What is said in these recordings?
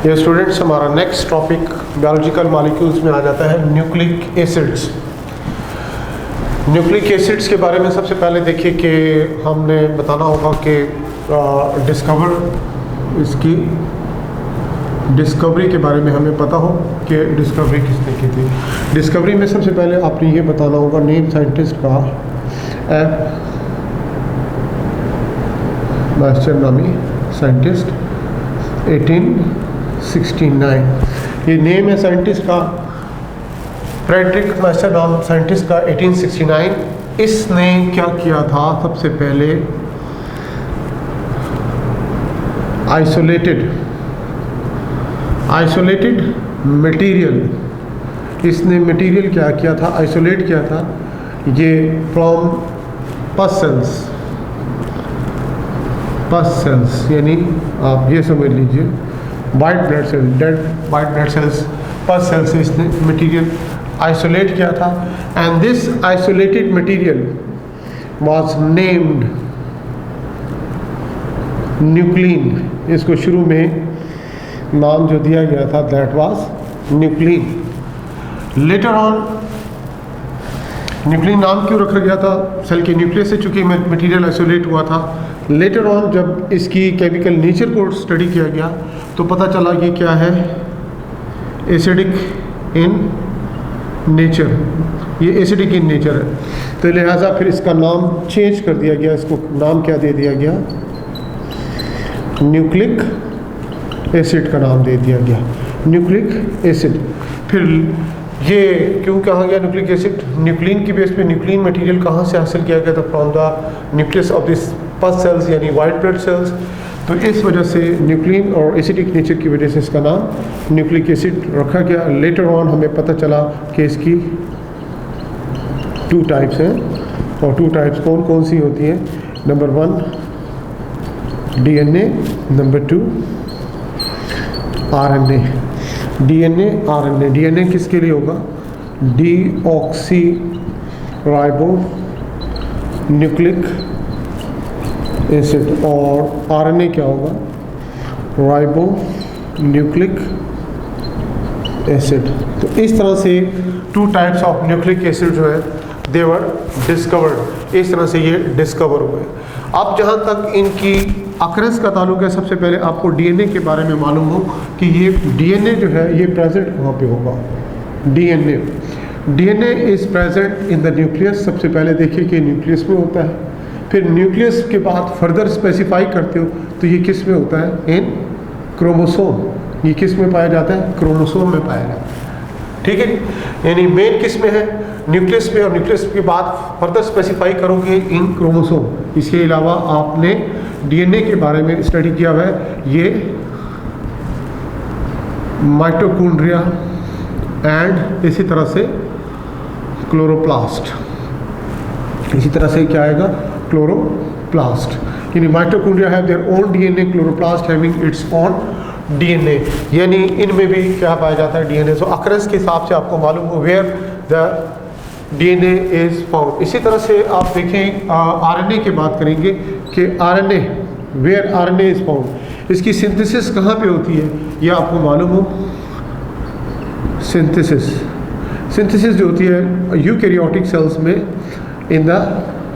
ये स्टूडेंट्स हमारा next topic biological molecules में आ जाता है न्यूक्लिक एसिड्स। न्यूक्लिक एसिड्स के बारे में सबसे पहले देखिए कि हमने बताना होगा कि इसकी डिस्कवरी के बारे में हमें पता हो कि डिस्कवरी किसने की थी। डिस्कवरी में सबसे पहले आपने ये बताना होगा नेम साइंटिस्ट का मास्टर नामी साइंटिस्ट 1869। ये नेम है साइंटिस्ट का फ्रेडरिक मास्टर नाम साइंटिस्ट का 1869। इसने क्या किया था, सबसे पहले आइसोलेटेड मटेरियल, इसने मटेरियल क्या किया था, आइसोलेट किया था ये फ्रॉम पस सेल्स, यानी आप ये समझ लीजिए white blood cells, dead white blood cells, पस सेल्स से इसने मटेरियल आइसोलेट किया था। And this isolated material was named nuclein. इसको शुरू में नाम जो दिया गया था that was nuclein. Later on nuclein नाम क्यों रखा गया था, सेल के न्यूक्लियस से चूंकि मटेरियल आइसोलेट हुआ था। लेटर ऑन जब इसकी केमिकल नेचर को स्टडी किया गया तो पता चला कि क्या है, एसिडिक इन नेचर, ये एसिडिक इन नेचर है। तो लिहाजा फिर इसका नाम चेंज कर दिया गया, इसको नाम क्या दे दिया गया, न्यूक्लिक एसिड का नाम दे दिया गया, न्यूक्लिक एसिड। फिर ये क्यों कहा गया न्यूक्लिक एसिड, न्यूक्लिन की बेस पे न्यूक्लिन मटेरियल कहाँ से हासिल किया गया था, from the nucleus of this पस सेल्स यानी वाइट ब्लड सेल्स। तो इस वजह से न्यूक्लिन और एसिडिक नेचर की वजह से इसका नाम न्यूक्लिक एसिड रखा गया। लेटर ऑन हमें पता चला कि इसकी 2 टाइप्स हैं, और 2 टाइप्स कौन कौन सी होती हैं। Number 1 DNA, number 2 RNA। DNA RNA, DNA किसके लिए होगा, डीऑक्सी राइबो न्यूक्लिक एसिड, और RNA क्या होगा, राइबो न्यूक्लिक एसिड। तो इस तरह से 2 टाइप्स ऑफ न्यूक्लिक एसिड जो है दे वर डिस्कवर्ड, इस तरह से ये डिस्कवर हुए। अब जहाँ तक इनकी अक्रेंस का ताल्लुक है, सबसे पहले आपको DNA के बारे में मालूम हो कि ये DNA जो है ये प्रेजेंट कहाँ पे होगा। DNA is present in the nucleus. सबसे पहले देखिए कि न्यूक्लियस में होता है, फिर न्यूक्लियस के बाद फर्दर स्पेसिफाई करते हो तो ये किस में होता है, इन क्रोमोसोम। ये किस में पाया जाता है, क्रोमोसोम में पाया जाता है, ठीक है। यानी मेन किस में है, न्यूक्लियस में, और न्यूक्लियस के बाद फर्दर स्पेसिफाई करोगे इन क्रोमोसोम। इसके अलावा आपने DNA के बारे में स्टडी किया हुआ है, ये माइटोकॉन्ड्रिया एंड इसी तरह से क्लोरोप्लास्ट, इसी तरह से क्या आएगा, क्लोरोप्लास्ट। यानी mitochondria have their own DNA, chloroplast having its own DNA, यानी इनमें भी क्या पाया जाता है, DNA। सो अक्रेंस के हिसाब से आपको मालूम हो where the DNA is found. इसी तरह से आप देखें RNA की बात करेंगे कि RNA where RNA is found, इसकी सिंथेसिस कहाँ पे होती है, ये आपको मालूम हो। सिंथेसिस जो होती है यूकैरियोटिक सेल्स में इन द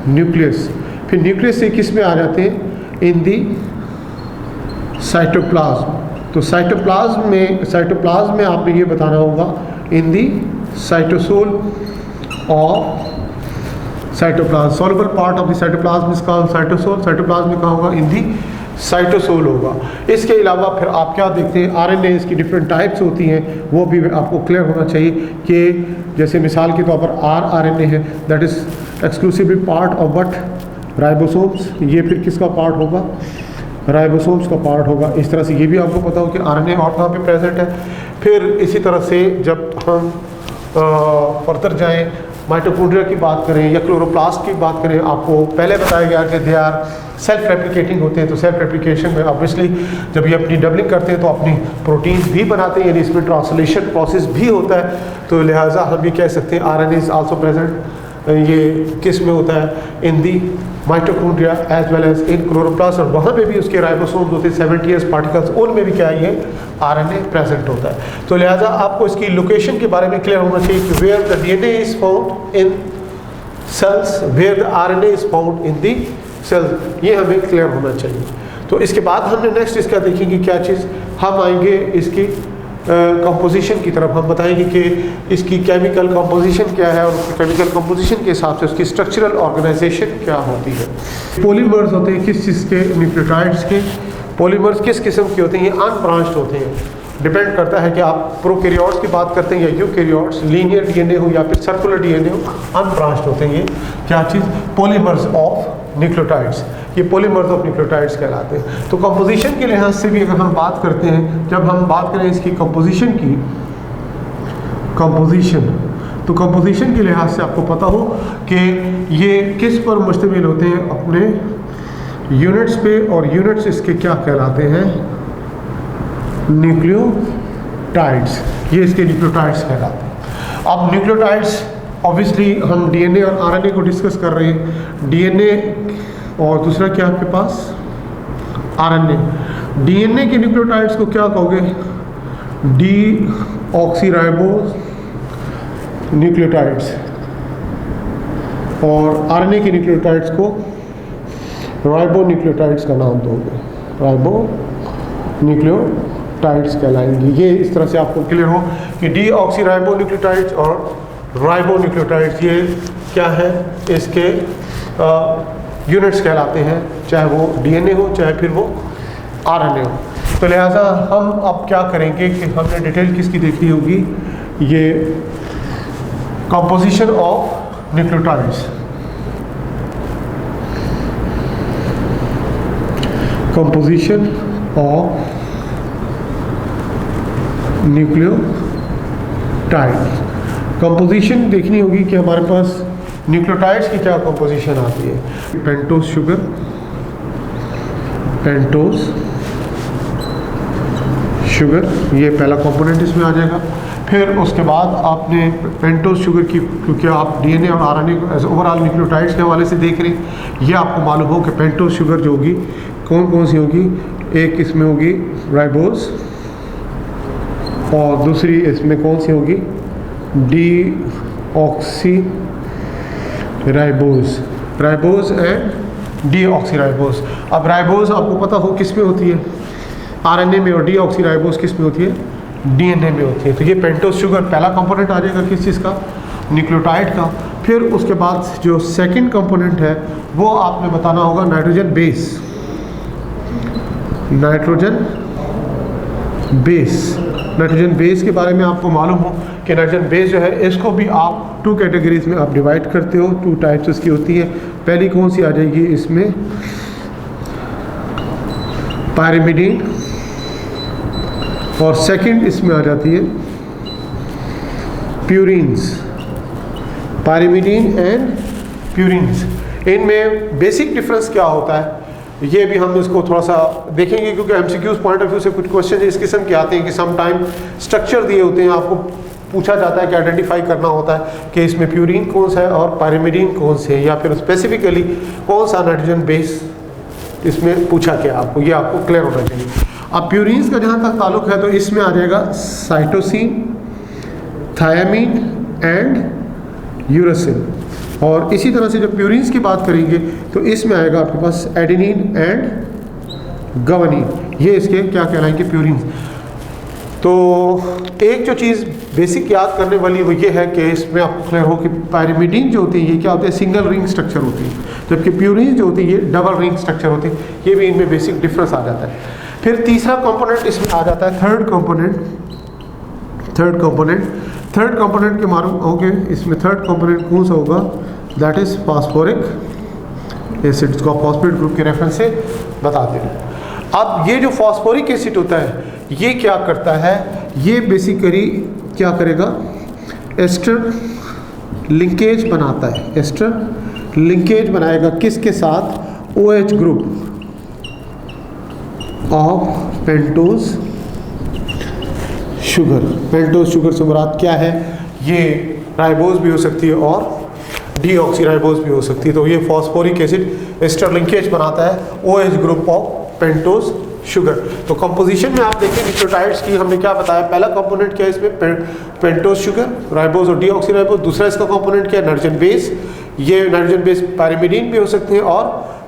न्यूक्लियस, फिर न्यूक्लियस से किस में आ जाते हैं, इन दी साइटोप्लाज्म। तो साइटोप्लाज्म में आपने ये बताना होगा इन दी साइटोसोल और cytoplasm, soluble part of the cytoplasm is called cytosol. Cytoplasm में कहाँ होगा, इन दी साइटोसोल होगा। इसके अलावा फिर आप क्या देखते हैं, RNA इसकी डिफरेंट टाइप्स होती हैं, वो भी आपको क्लियर होना चाहिए कि जैसे मिसाल के तौर पर RNA है that is exclusively part of what, ribosomes. ये फिर किसका पार्ट होगा, राइबोसोम्स का पार्ट होगा। इस तरह से ये भी आपको पता हो कि RNA और कहाँ पे प्रेजेंट है। फिर इसी तरह से जब हम फर्दर जाएं, माइटोकॉन्ड्रिया की बात करें या क्लोरोप्लास्ट की बात करें, आपको पहले बताया गया कि दे आर सेल्फ रेप्लिकेटिंग होते हैं। तो सेल्फ रेप्लिकेशन में ऑब्वियसली जब ये अपनी डबलिंग करते हैं तो अपनी प्रोटीन्स भी बनाते हैं, यानी इसमें ट्रांसलेशन प्रोसेस भी होता है। तो लिहाजा हम भी कह सकते हैं RNA इज़ आल्सो प्रेजेंट ये किस में होता है, in the mitochondria as well as in chloroplast, और वहाँ पे भी उसके राइबोसोम्स होते हैं 70s पार्टिकल्स, उनमें भी क्या है ये आरएनए प्रेजेंट होता है। तो लिहाजा आपको इसकी लोकेशन के बारे में क्लियर होना चाहिए कि where the DNA is found in cells, where the RNA is found in the cells, ये हमें क्लियर होना चाहिए। तो इसके बाद हमने नेक्स्ट इसका देखेंगे क्या चीज़, हम आएंगे इसकी कंपोजिशन की तरफ। हम बताएंगे कि इसकी केमिकल कंपोजिशन क्या है और केमिकल कंपोजिशन के हिसाब से उसकी स्ट्रक्चरल ऑर्गेनाइजेशन क्या होती है। पॉलीमर्स होते हैं किस चीज़ के, न्यूक्लियोटाइड्स के। पॉलीमर्स किस किस्म के होते हैं, ये अनब्रांच्ड होते हैं। डिपेंड करता है कि आप प्रोकैरियोट्स की बात करते हैं या यूकैरियोट्स, लीनियर डीएनए हो या फिर सर्कुलर डीएनए हो, अनब्रांच्ड होते हैं ये क्या चीज़, पॉलीमर्स ऑफ न्यूक्लियोटाइड्स। ये पॉलीमर्स ऑफ न्यूक्लियोटाइड्स कहलाते हैं। तो कंपोजिशन के लिहाज से भी अगर हम बात करते हैं, जब हम बात करें इसकी कंपोजिशन की, तो कंपोजिशन के लिहाज से आपको पता हो कि ये किस पर मुश्तमिल होते हैं, अपने यूनिट्स पे, और यूनिट्स इसके क्या कहलाते हैं, न्यूक्लियोटाइड्स। ये इसके न्यूक्लियोटाइड्स कहलाते हैं। अब न्यूक्लियोटाइड्स ऑब्वियसली हम डीएनए और आरएनए को डिस्कस कर रहे हैं। डीएनए और दूसरा क्या आपके पास, आरएनए। डीएनए के न्यूक्लियोटाइड्स को क्या कहोगे, डीऑक्सीराइबोस न्यूक्लियोटाइड्स, और आरएनए के न्यूक्लियोटाइड्स को राइबो न्यूक्लियोटाइड्स का नाम दोगे, राइबो न्यूक्लियोटाइड्स कहलाएंगे। ये इस तरह से आपको क्लियर हो कि डीऑक्सीराइबो न्यूक्लियोटाइड्स और राइबो न्यूक्लियोटाइड्स ये क्या है, इसके यूनिट्स कहलाते हैं, चाहे वो डीएनए हो चाहे फिर वो आरएनए हो। तो लिहाजा हम अब क्या करेंगे कि हमने डिटेल किसकी देखनी होगी, ये composition of nucleotides. Composition of nucleotide, composition देखनी होगी कि हमारे पास न्यूक्लियोटाइड्स की क्या कंपोजिशन आती है। पेंटोस शुगर, ये पहला कंपोनेंट इसमें आ जाएगा। फिर उसके बाद आपने पेंटोस शुगर की, क्योंकि आप डीएनए और आरएनए को एज ओवरऑल न्यूक्लियोटाइड्स के हवाले से देख रहे हैं, ये आपको मालूम हो कि पेंटोस शुगर जो होगी कौन कौन सी होगी, एक इसमें होगी राइबोस, और दूसरी इसमें कौन सी होगी, राइबोस एंड डीऑक्सीराइबोस। अब राइबोस आपको पता हो किस में होती है, आरएनए में, और डीऑक्सीराइबोस किस में होती है, डीएनए में होती है। तो ये पेंटोस शुगर पहला कंपोनेंट आ जाएगा किस चीज़ का, न्यूक्लियोटाइड का। फिर उसके बाद जो सेकंड कंपोनेंट है वो आपने बताना होगा नाइट्रोजन बेस के बारे में आपको मालूम हो कि नाइट्रोजन बेस जो है इसको भी आप टू कैटेगरीज में आप डिवाइड करते हो, टू टाइप्स उसकी होती है। पहली कौन सी आ जाएगी इसमें, पायरिमिडीन, और सेकंड इसमें आ जाती है प्यूरिन्स, पायरिमिडीन एंड प्यूरिन्स। इनमें बेसिक डिफरेंस क्या होता है ये भी हम इसको थोड़ा सा देखेंगे, क्योंकि एमसीक्यूज पॉइंट ऑफ व्यू से कुछ क्वेश्चन इस किस्म के आते हैं कि सम टाइम स्ट्रक्चर दिए होते हैं, आपको पूछा जाता है कि आइडेंटिफाई करना होता है कि इसमें प्यूरिन कौन सा है और पायरिमिडीन कौन से है, या फिर स्पेसिफिकली कौन सा नाइट्रोजन बेस इसमें पूछा क्या आपको, ये आपको क्लियर होना चाहिए। अब प्यूरिन्स का जहाँ तक ताल्लुक है तो इसमें आ जाएगा साइटोसिन, थायामीन एंड यूरासिल। और इसी तरह से जब प्यूरिन्स की बात करेंगे तो इसमें आएगा आपके पास एडेनिन एंड गवानीन, ये इसके क्या कहलाएंगे, प्यूरिन्स। तो एक जो चीज़ बेसिक याद करने वाली वो ये है कि इसमें आपको क्लियर हो कि पायरिमिडीन जो होती है ये क्या होते हैं, सिंगल रिंग स्ट्रक्चर होती है, जबकि प्यूरिन जो होती है ये डबल रिंग स्ट्रक्चर होती है। ये भी इनमें बेसिक डिफरेंस आ जाता है। फिर तीसरा कंपोनेंट इसमें आ जाता है थर्ड कंपोनेंट के मालूम होंगे इसमें थर्ड कंपोनेंट कौन सा होगा, दैट इज फास्फोरिक एसिड, इसको फॉस्फेट ग्रुप के रेफरेंस से बताते हैं। अब ये जो फास्फोरिक एसिड होता है ये क्या करता है, ये बेसिकली क्या करेगा, एस्टर लिंकेज बनाता है, एस्टर लिंकेज बनाएगा किसके साथ, OH group of pentose sugar. Pentose sugar से मुराद क्या है, ये राइबोज भी हो सकती है और डीऑक्सीराइबोज भी हो सकती है। तो ये फॉस्फोरिक एसिड एस्टर लिंकेज बनाता है OH group of pentose sugar. तो कंपोजिशन में आप देखिए न्यूक्लियोटाइड्स की हमने क्या बताया, पहला कंपोनेंट क्या है इसमें पेंटोज शुगर, राइबोज और डीऑक्सीराइबोज। दूसरा इसका कंपोनेंट क्या है, नाइट्रोजन बेस। ये नाइट्रोजन बेस पायरिमिडीन भी हो सकते हैं और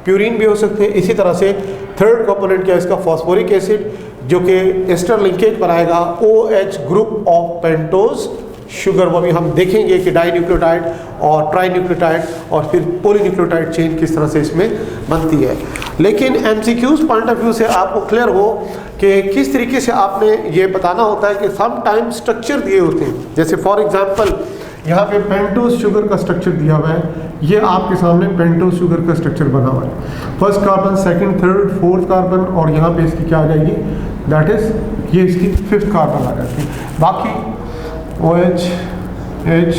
प्यूरिन भी हो सकते हैं। इसी तरह से थर्ड कंपोनेंट क्या है इसका, फॉस्फोरिक एसिड, जो कि एस्टर लिंकेज बनाएगा OH group of pentose sugar. वो भी हम देखेंगे कि डाई न्यूक्लियोटाइड और ट्राई न्यूक्लियोटाइड और फिर पॉलीन्यूक्लियोटाइड चेन किस तरह से इसमें बनती है। लेकिन MCQs पॉइंट ऑफ व्यू से आपको क्लियर हो कि किस तरीके से आपने ये बताना होता है कि सम टाइम स्ट्रक्चर दिए होते हैं। जैसे फॉर एग्जांपल यहाँ पे पेंटोज शुगर का स्ट्रक्चर दिया हुआ है, ये आपके सामने पेंटोज शुगर का स्ट्रक्चर बना हुआ है। First carbon, second, third, fourth carbon, और यहाँ पे इसकी क्या आ जाएगी, दैट इज ये इसकी फिफ्थ कार्बन आ जाती है। बाकी OH, H,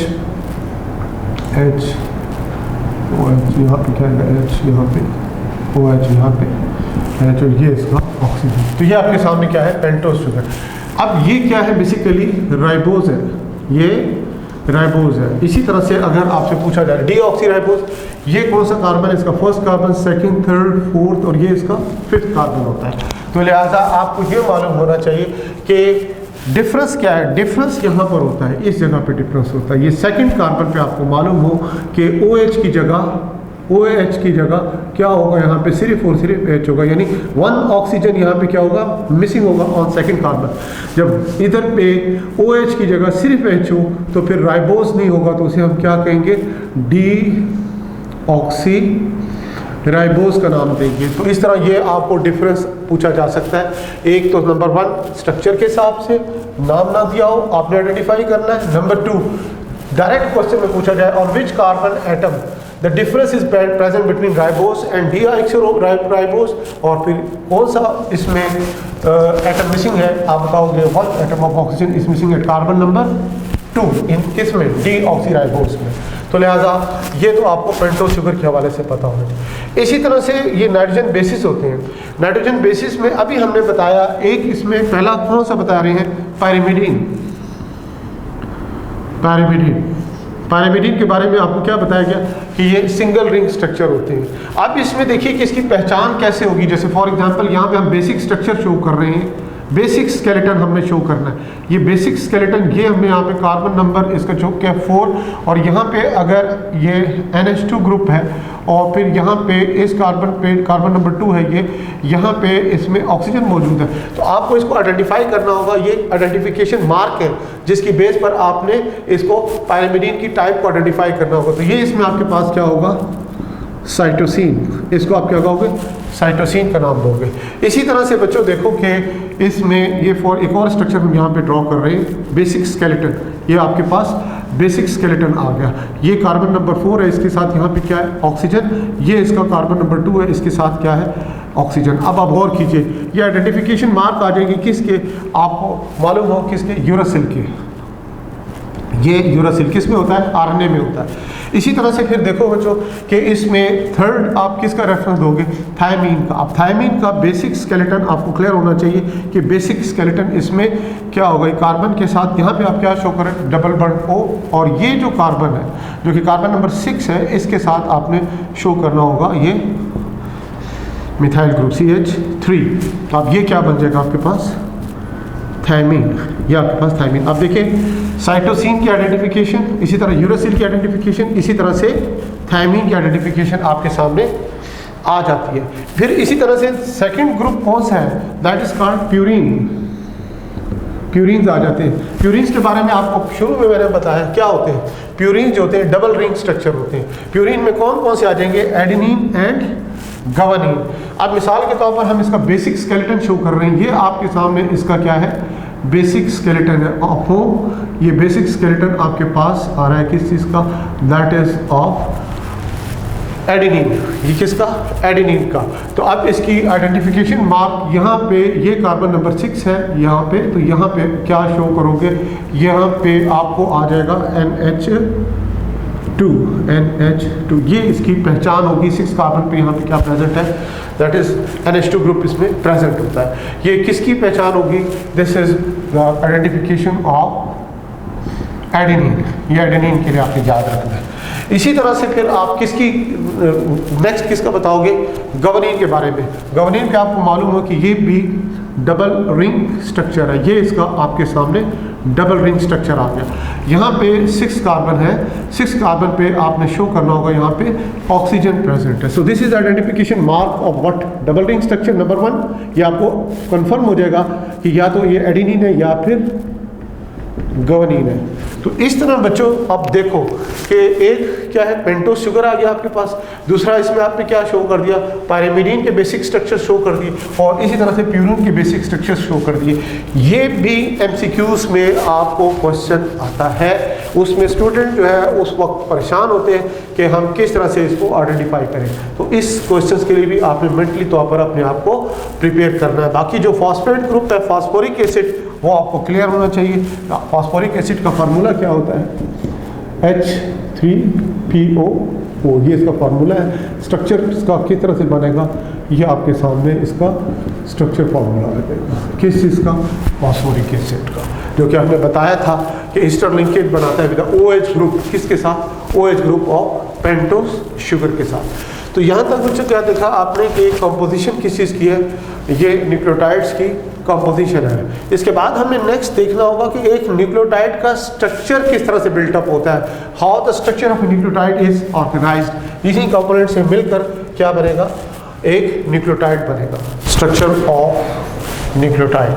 H, OH, यहाँ पे क्या है H, यहाँ पे OH, यहाँ पे H, और ये इसका ऑक्सीजन। तो ये आपके सामने क्या है, पेंटोज शुगर। अब ये क्या है, बेसिकली राइबोज है, ये राइबोज है। इसी तरह से अगर आपसे पूछा जाए डीऑक्सीराइबोज, ये कौन सा कार्बन है, इसका first carbon, second, third, fourth, और ये इसका फिफ्थ कार्बन होता है। तो लिहाजा आपको ये मालूम होना चाहिए कि डिफरेंस क्या है। डिफरेंस यहाँ पर होता है, इस जगह पे डिफरेंस होता है। ये सेकंड कार्बन पे आपको मालूम हो कि OH की जगह क्या होगा, यहाँ पे सिर्फ और सिर्फ H होगा, यानी वन ऑक्सीजन यहाँ पे क्या होगा, मिसिंग होगा ऑन सेकंड कार्बन। जब इधर पे OH की जगह सिर्फ H हो तो फिर राइबोज नहीं होगा, तो उसे हम क्या कहेंगे, डीऑक्सी राइबोज का नाम देंगे। तो इस तरह ये आपको डिफरेंस पूछा जा सकता है। एक तो नंबर 1 स्ट्रक्चर के हिसाब से नाम ना दिया हो, आपने आइडेंटिफाई करना है। नंबर 2 डायरेक्ट क्वेश्चन में पूछा जाए on which carbon atom the difference is present between ribose and deoxyribose, और फिर कौन सा इसमें एटम मिसिंग है, आप बताओगे 1 atom of oxygen is missing at carbon number 2 in किस में, डीऑक्सीराइबोज में। तो लिहाजा ये तो आपको पेंटोज शुगर के हवाले से पता होना चाहिए। इसी तरह से ये नाइट्रोजन बेसिस होते हैं। नाइट्रोजन बेसिस में अभी हमने बताया एक, इसमें पहला कौन सा बता रहे हैं, पायरिमिडीन के बारे में आपको क्या बताया गया कि ये सिंगल रिंग स्ट्रक्चर होते हैं। अब इसमें देखिए कि इसकी पहचान कैसे होगी। जैसे फॉर एग्जांपल यहाँ पे हम बेसिक स्ट्रक्चर शो कर रहे हैं, बेसिक स्केलेटन हमें शो करना है। ये बेसिक स्केलेटन, ये हमने यहाँ पे कार्बन नंबर इसका जो क्या 4, और यहाँ पे अगर ये NH2 ग्रुप है और फिर यहाँ पे इस कार्बन नंबर 2 है, ये यहाँ पे इसमें ऑक्सीजन मौजूद है। तो आपको इसको आइडेंटिफाई करना होगा। ये आइडेंटिफिकेशन मार्क है जिसकी बेस पर आपने इसको पायरिमिडीन की टाइप को आइडेंटिफाई करना होगा। तो ये इसमें आपके पास क्या होगा, साइटोसिन। इसको आप क्या कहोगे, साइटोसिन का नाम दोगे। इसी तरह से बच्चों देखो कि इसमें ये एक और स्ट्रक्चर हम यहाँ पे ड्रॉ कर रहे हैं, बेसिक स्केलेटन। ये आपके पास बेसिक स्केलेटन आ गया। ये कार्बन नंबर 4 है, इसके साथ यहाँ पे क्या है, ऑक्सीजन। ये इसका कार्बन नंबर 2 है, इसके साथ क्या है, ऑक्सीजन। अब आप गौर कीजिए, ये आइडेंटिफिकेशन मार्क आ जाएगी किसके, आपको मालूम हो किसके, यूरासिल के। ये यूरासिल किस में होता है, RNA में होता है। इसी तरह से फिर देखो बच्चों कि इसमें थर्ड आप किसका रेफरेंस दोगे, थायमीन का। अब थायमीन का बेसिक स्केलेटन आपको क्लियर होना चाहिए कि बेसिक स्केलेटन इसमें क्या होगा, कार्बन के साथ यहाँ पे आप क्या शो करें, डबल बॉन्ड O, और ये जो कार्बन है जो कि कार्बन नंबर 6 है, इसके साथ आपने शो करना होगा ये मिथाइल ग्रुप CH3। तो अब ये क्या बन जाएगा आपके पास, थायमीन। ये आपके पास थायमीन। अब देखिए साइटोसिन की आइडेंटिफिकेशन, इसी तरह यूरासिल की आइडेंटिफिकेशन, इसी तरह से थायमीन की आइडेंटिफिकेशन आपके सामने आ जाती है। फिर इसी तरह से सेकंड ग्रुप कौन सा है, that is called purine. Purines आ जाते हैं। प्यूरिन्स के बारे में आपको शुरू में मैंने बताया क्या होते हैं। प्यूरिन जो होते हैं डबल रिंग स्ट्रक्चर होते हैं। प्यूरिन में कौन कौन से आ जाएंगे, एडेनिन एंड गवानीन। अब मिसाल के तौर पर हम इसका बेसिक स्केलेटन शो कर रहे हैं। ये आपके सामने इसका क्या है, बेसिक स्केलेटन है। आपको ये बेसिक स्केलेटन आपके पास आ रहा है किस चीज़ का, दैट इज ऑफ एडेनिन। ये किसका, एडेनिन का। तो अब इसकी आइडेंटिफिकेशन मार्क यहाँ पे, ये कार्बन नंबर 6 है यहाँ पे, तो यहाँ पे क्या शो करोगे, यहाँ पे आपको आ जाएगा NH2। ये इसकी पहचान होगी। 6 कार्बन पे यहाँ पे क्या प्रेजेंट है, दैट इज NH2 ग्रुप इसमें प्रेजेंट होता है। ये किसकी पहचान होगी, this is the identification of adenine. ये एडेनिन के लिए आपने याद रखना है। इसी तरह से फिर आप किसकी नेक्स्ट किसका बताओगे, गवानीन के बारे में। गवानीन पे आपको मालूम हो कि ये भी डबल रिंग स्ट्रक्चर है, ये इसका आपके सामने डबल रिंग स्ट्रक्चर आ गया। यहाँ पे 6 कार्बन है, 6 कार्बन पे आपने शो करना होगा यहाँ पे ऑक्सीजन प्रेजेंट है। So this is identification mark of what, double ring structure number 1। ये आपको कंफर्म हो जाएगा कि या तो ये एडेनिन है या फिर गवानीन है। तो इस तरह बच्चों आप देखो कि एक क्या है, पेंटोस शुगर आ गया आपके पास, दूसरा इसमें आपने क्या शो कर दिया, पायरिमिडीन के बेसिक स्ट्रक्चर शो कर दिए, और इसी तरह से प्यूरिन के बेसिक स्ट्रक्चर शो कर दिए। ये भी एमसीक्यूज में आपको क्वेश्चन आता है, उसमें स्टूडेंट जो है उस वक्त परेशान होते हैं कि हम किस तरह से इसको आइडेंटिफाई करें। तो इस क्वेश्चन के लिए भी आपने मेंटली तौर पर अपने आप को प्रिपेयर करना है। बाकी जो फॉस्फेट ग्रुप है, फास्फोरिक एसिड, वो आपको क्लियर होना चाहिए। फास्फोरिक एसिड का फार्मूला क्या होता है, H3PO, ये इसका फार्मूला है। स्ट्रक्चर इसका किस तरह से बनेगा, ये आपके सामने इसका स्ट्रक्चर फार्मूला आ जाएगा। किस चीज़ का, फास्फोरिक एसिड का, जो कि आपने बताया था कि ईस्टर लिंकेज बनाता है विद OH ग्रुप, किसके साथ, OH group of pentose sugar के साथ। तो यहाँ तक बच्चों क्या देखा आपने कि कंपोजिशन किस चीज़ की है, ये न्यूक्लियोटाइड्स की कंपोजिशन है। इसके बाद हमें नेक्स्ट देखना होगा कि एक न्यूक्लियोटाइड का स्ट्रक्चर किस तरह से बिल्टअप होता है, how the structure of nucleotide is organized. इसी कंपोनेंट से मिलकर क्या बनेगा, एक न्यूक्लियोटाइड बनेगा। Structure of nucleotide,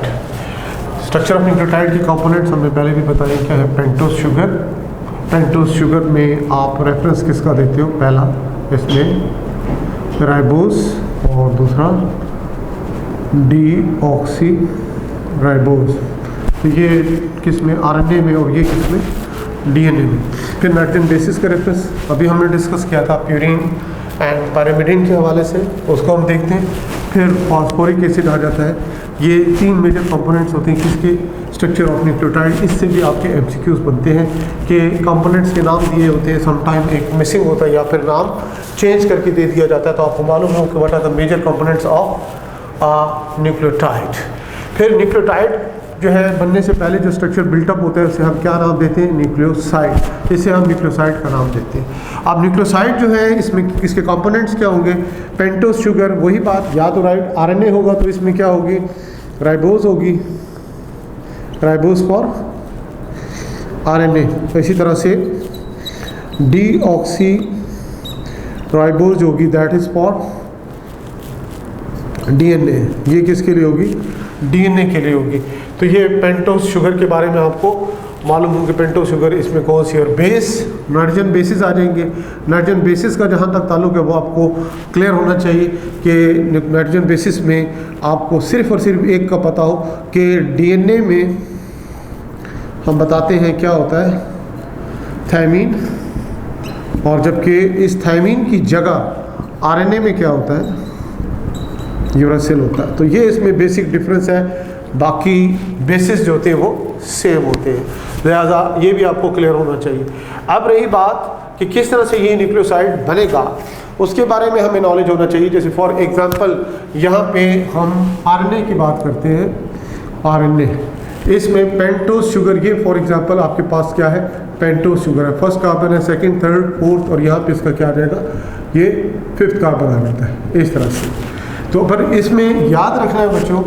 structure of nucleotide की कंपोनेंट्स हमने पहले भी बताया क्या है, पेंटोस शुगर। पेंटोस शुगर में आप रेफरेंस किसका देते हो, पहला इसमें राइबोस और दूसरा डीऑक्सी राइबोस। तो ये किस में, आरएनए में, और ये किस में, डीएनए में। फिर नाइट्रोजन बेसिस का रेफरेंस अभी हमने डिस्कस किया था प्यूरिन एंड पायरिमिडीन के हवाले से, उसको हम देखते हैं। फिर फास्फोरिक एसिड आ जाता है। ये 3 मेजर कंपोनेंट्स होते हैं किसके, स्ट्रक्चर ऑफ न्यूक्लियोटाइड। इससे भी आपके एमसीक्यूज बनते हैं कि कंपोनेंट्स के नाम दिए होते हैं, समटाइम एक मिसिंग होता है या फिर नाम चेंज करके दे दिया जाता है। तो आपको मालूम हो कि what are the major components of nucleotide. फिर न्यूक्लियोटाइड जो है बनने से पहले जो स्ट्रक्चर बिल्टअप होता है उसे हम क्या नाम देते हैं, न्यूक्लियोसाइड। इसे हम न्यूक्लियोसाइड का नाम देते हैं। अब न्यूक्लियोसाइड जो है इसमें इसके कंपोनेंट्स क्या होंगे, पेंटोस शुगर, वही बात, या तो आरएनए होगा तो इसमें क्या होगी, राइबोस होगी, राइबोस फॉर आरएनए। इसी तरह से डीऑक्सी राइबोस होगी, दैट इज फॉर डीएनए। ये किसके लिए होगी, डीएनए के लिए होगी। तो ये पेंटोस शुगर के बारे में आपको मालूम हो कि पेंटोस शुगर इसमें कौन सी, और बेस, नाइट्रोजन बेसिस आ जाएंगे। नाइट्रोजन बेसिस का जहाँ तक ताल्लुक है वो आपको क्लियर होना चाहिए कि नाइट्रोजन बेसिस में आपको सिर्फ और सिर्फ एक का पता हो कि डीएनए में हम बताते हैं क्या होता है, थायमीन, और जबकि इस थायमीन की जगह आरएनए में क्या होता है, यूरासिल होता है। तो ये इसमें बेसिक डिफरेंस है, बाकी बेसिस जो होते हैं वो सेम होते हैं, लिहाजा ये भी आपको क्लियर होना चाहिए। अब रही बात कि किस तरह से ये न्यूक्लियोसाइड बनेगा, उसके बारे में हमें नॉलेज होना चाहिए। जैसे फॉर एग्जांपल यहाँ पे हम आरएनए की बात करते हैं, आरएनए, इसमें पेंटोस शुगर, ये फॉर एग्जांपल आपके पास क्या है, पेंटोस शुगर है, फर्स्ट कार्बन है, सेकंड, थर्ड, फोर्थ, और यहाँ पे इसका क्या आ जाएगा, ये 5th कार्बन आ जाता है इस तरह से। तो पर इसमें याद रखना है बच्चों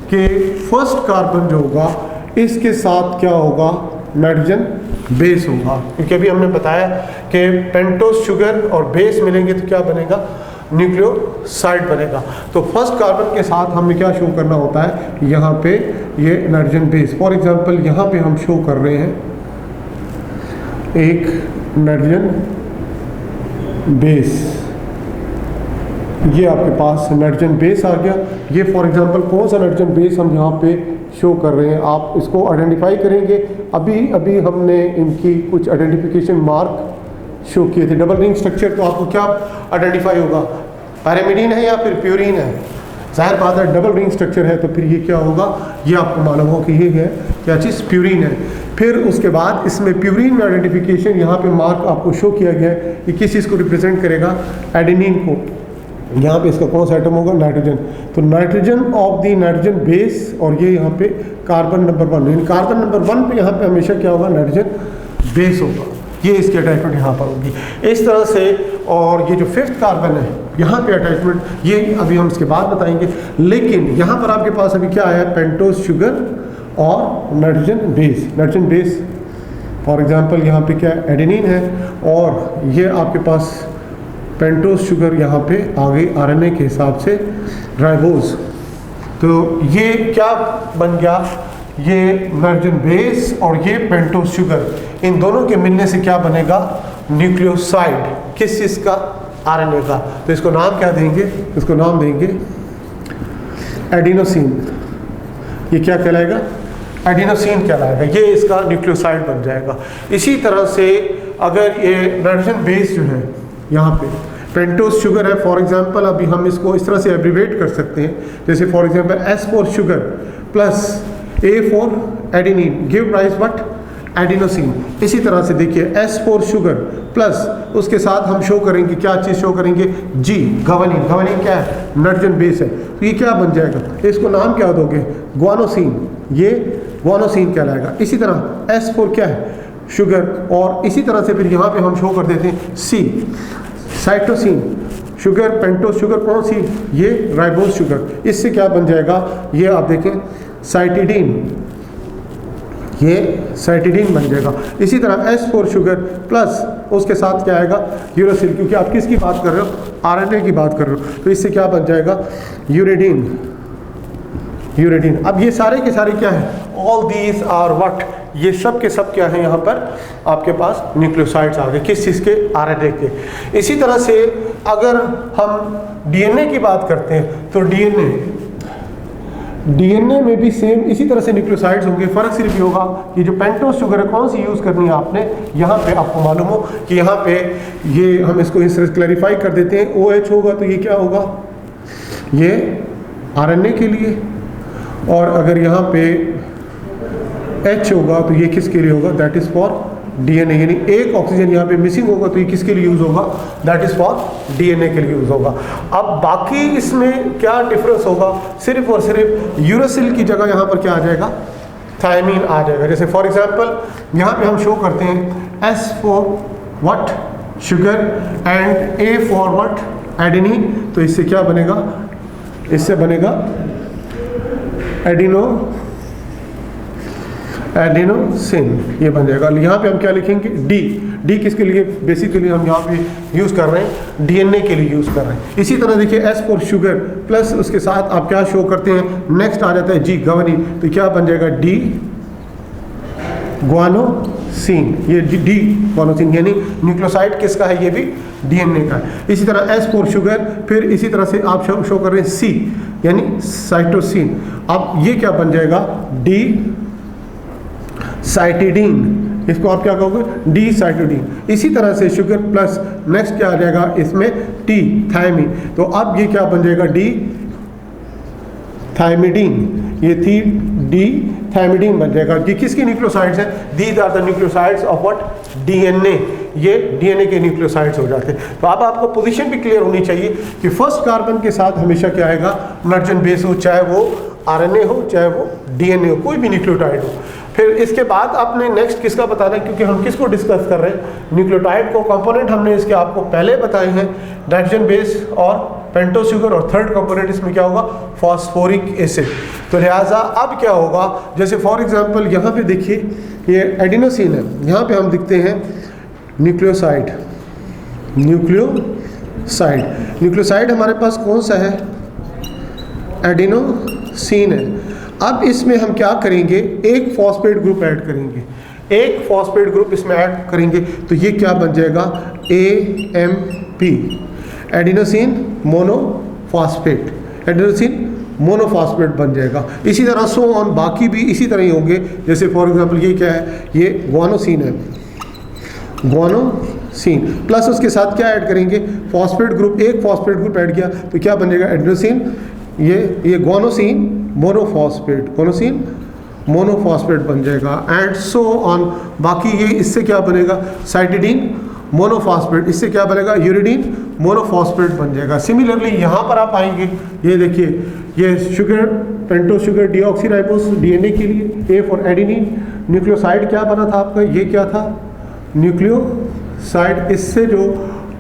कि फर्स्ट कार्बन जो होगा इसके साथ क्या होगा, नाइट्रोजन बेस होगा, क्योंकि अभी हमने बताया कि पेंटोस शुगर और बेस मिलेंगे तो क्या बनेगा, न्यूक्लियोसाइड बनेगा। तो फर्स्ट कार्बन के साथ हमें क्या शो करना होता है, यहाँ पे ये नाइट्रोजन बेस। फॉर एग्जांपल यहाँ पे हम शो कर रहे हैं एक नाइट्रोजन बेस, ये आपके पास नाइट्रोजन बेस आ गया। ये फॉर एग्जांपल कौन सा नाइट्रोजन बेस हम यहाँ पे शो कर रहे हैं, आप इसको आइडेंटिफाई करेंगे। अभी हमने इनकी कुछ आइडेंटिफिकेशन मार्क शो किए थे। डबल रिंग स्ट्रक्चर, तो आपको क्या आइडेंटिफाई होगा, पैरामिडीन है या फिर प्यूरिन है, जाहिर बात है डबल रिंग स्ट्रक्चर है तो फिर ये क्या होगा, ये आपको मालूम हो कि ये है क्या चीज़, प्यूरिन है। फिर उसके बाद इसमें प्यूरिन में आइडेंटिफिकेशन यहाँ पे मार्क आपको शो किया गया है कि किस चीज़ को रिप्रेजेंट करेगा, एडेनिन को। यहाँ पे इसका कौन सा आइटम होगा, नाइट्रोजन। तो nitrogen of the nitrogen base, और ये यहाँ पे कार्बन नंबर 1, कार्बन नंबर 1 पे यहाँ पे हमेशा क्या होगा, नाइट्रोजन बेस होगा। ये इसकी अटैचमेंट यहाँ पर होगी इस तरह से। और ये जो 5th कार्बन है यहाँ पे अटैचमेंट, ये अभी हम इसके बाद बताएंगे। लेकिन यहाँ पर आपके पास अभी क्या है, पेंटोज शुगर और nitrogen base. Nitrogen base for example यहाँ पे क्या है, एडेनिन है, और ये आपके पास पेंटोज शुगर यहाँ पे आ गई आरएनए के हिसाब से राइबोज। तो ये क्या बन गया, ये नाइट्रोजन बेस और ये पेंटोज शुगर, इन दोनों के मिलने से क्या बनेगा, न्यूक्लियोसाइड। किस चीज़ का, आरएनए का। तो इसको नाम क्या देंगे, इसको नाम देंगे एडिनोसिन। ये क्या कहलाएगा, एडिनोसिन कहलाएगा, ये इसका न्यूक्लियोसाइड बन जाएगा। इसी तरह से अगर ये नाइट्रोजन बेस जो है यहाँ पे पेंटोज शुगर है, फॉर एग्जांपल अभी हम इसको इस तरह से एब्रीवेट कर सकते हैं, जैसे for example S for sugar plus A for adenine give rise what, adenosine. इसी तरह से देखिए S फॉर शुगर प्लस उसके साथ हम शो करेंगे, क्या चीज़ शो करेंगे, G गवानीन। गवानीन क्या है, नाइट्रोजन बेस है, तो ये क्या बन जाएगा, इसको नाम क्या दोगे, ग्वानोसिन। ये ग्वानोसिन कहलाएगा। इसी तरह S फॉर क्या है, शुगर, और इसी तरह से फिर यहाँ पे हम शो कर देते हैं C cytosine. Sugar, pentose sugar, कौन सी, ये राइबोज शुगर। इससे क्या बन जाएगा, ये आप देखें साइटिडीन, ये साइटिडीन बन जाएगा। इसी तरह S फॉर शुगर प्लस उसके साथ क्या आएगा, यूरोसिल, क्योंकि आप किसकी बात कर रहे हो, आरएनए की बात कर रहे हो, तो इससे क्या बन जाएगा, यूरेडिन। यूरेडिन। अब ये सारे के सारे क्या है, ऑल दीज आर व्हाट, ये सब के सब क्या है, यहाँ पर आपके पास न्यूक्लियोसाइड्स आ गए, किस चीज़ के, आरएनए के। इसी तरह से अगर हम डीएनए की बात करते हैं तो डीएनए में भी सेम इसी तरह से न्यूक्लियोसाइड्स होंगे। फ़र्क सिर्फ ये होगा कि जो पेंटोज शुगर है कौन सी यूज़ करनी है आपने, यहाँ पे आपको मालूम हो कि यहाँ पे ये हम इसको इस तरह क्लैरिफाई कर देते हैं, OH होगा तो ये क्या होगा, ये आरएनए के लिए, और अगर यहाँ पे H होगा तो ये किसके लिए होगा, दैट इज़ फॉर डीएनए। यानी एक ऑक्सीजन यहाँ पे मिसिंग होगा तो ये किसके लिए यूज़ होगा, दैट इज़ फॉर डीएनए के लिए यूज़ होगा। अब बाकी इसमें क्या डिफरेंस होगा, सिर्फ और सिर्फ यूरोसिल की जगह यहाँ पर क्या आ जाएगा, थायमीन आ जाएगा। जैसे फॉर एग्जांपल यहाँ पे हम शो करते हैं S for what, sugar, and A for what, adenine. तो इससे क्या बनेगा, इससे बनेगा एडिनोसिन, ये बन जाएगा। यहाँ पे हम क्या लिखेंगे, डी किसके लिए, बेसिकली हम यहाँ पे यूज़ कर रहे हैं, डीएनए के लिए यूज़ कर रहे हैं। इसी तरह देखिए S फॉर शुगर प्लस उसके साथ आप क्या शो करते हैं, नेक्स्ट आ जाता है G गवानीन, तो क्या बन जाएगा, डी ग्वानोसिन। ये डी ग्वानोसिन यानी न्यूक्लियोसाइड किसका है, ये भी डीएनए का है। इसी तरह S फॉर शुगर, फिर इसी तरह से आप शो कर रहे हैं C यानी साइटोसिन। अब ये क्या बन जाएगा, डी साइटिडीन, इसको आप क्या कहोगे, डी साइटिडीन। इसी तरह से शुगर प्लस नेक्स्ट क्या आ जाएगा इसमें, टी थायमीन। तो अब ये क्या बन जाएगा, डी थायमिडीन, ये थी डी थायमिडीन बन जाएगा। ये किसकी न्यूक्लियोसाइड्स हैं, these are the nucleosides of what, DNA. ये डीएनए के न्यूक्लियोसाइड्स हो जाते हैं। तो अब आपको पोजीशन भी क्लियर होनी चाहिए कि फर्स्ट कार्बन के साथ हमेशा क्या आएगा, नाइट्रोजन बेस हो, चाहे वो आरएनए हो चाहे वो डीएनए हो, कोई भी न्यूक्लियोटाइड हो। फिर इसके बाद आपने नेक्स्ट किसका बताना है, क्योंकि हम किसको डिस्कस कर रहे हैं, न्यूक्लियोटाइड को। कंपोनेंट हमने इसके आपको पहले बताए हैं, नाइट्रोजन बेस और पेंटोज शुगर, और थर्ड कंपोनेंट इसमें क्या होगा, फॉस्फोरिक एसिड। तो लिहाजा अब क्या होगा, जैसे फॉर एग्जांपल यहाँ पे देखिए ये एडिनोसिन है, यहाँ पे हम दिखते हैं न्यूक्लियोसाइड। न्यूक्लियोसाइड हमारे पास कौन सा है, एडिनोसिन है। अब इसमें हम क्या करेंगे, एक फॉस्फेट ग्रुप ऐड करेंगे, एक फॉस्फेट ग्रुप इसमें ऐड करेंगे, तो ये क्या बन जाएगा, AMP, adenosine monophosphate, adenosine monophosphate बन जाएगा। इसी तरह सो ऑन, बाकी भी इसी तरह ही होंगे। जैसे फॉर एग्जांपल ये क्या है, ये ग्वानोसिन है, ग्वानोसिन प्लस उसके साथ क्या ऐड करेंगे, फॉस्फेट ग्रुप, एक फॉस्फेट ग्रुप ऐड किया तो क्या बन जाएगा, एडिनोसिन, ये ग्वानोसिन मोनोफॉस्फेट, ग्वानोसिन मोनोफॉस्फेट बन जाएगा, एंड सो ऑन। बाकी ये इससे क्या बनेगा, साइटिडीन मोनोफॉस्फेट, इससे क्या बनेगा, यूरिडीन मोनोफॉस्फेट बन जाएगा। सिमिलरली यहाँ पर आप आएंगे, ये देखिए ये sugar, pentose sugar deoxyribose DNA के लिए, A फॉर एडेनिन। न्यूक्लियोसाइड क्या बना था आपका, ये क्या था, न्यूक्लियोसाइड, इससे जो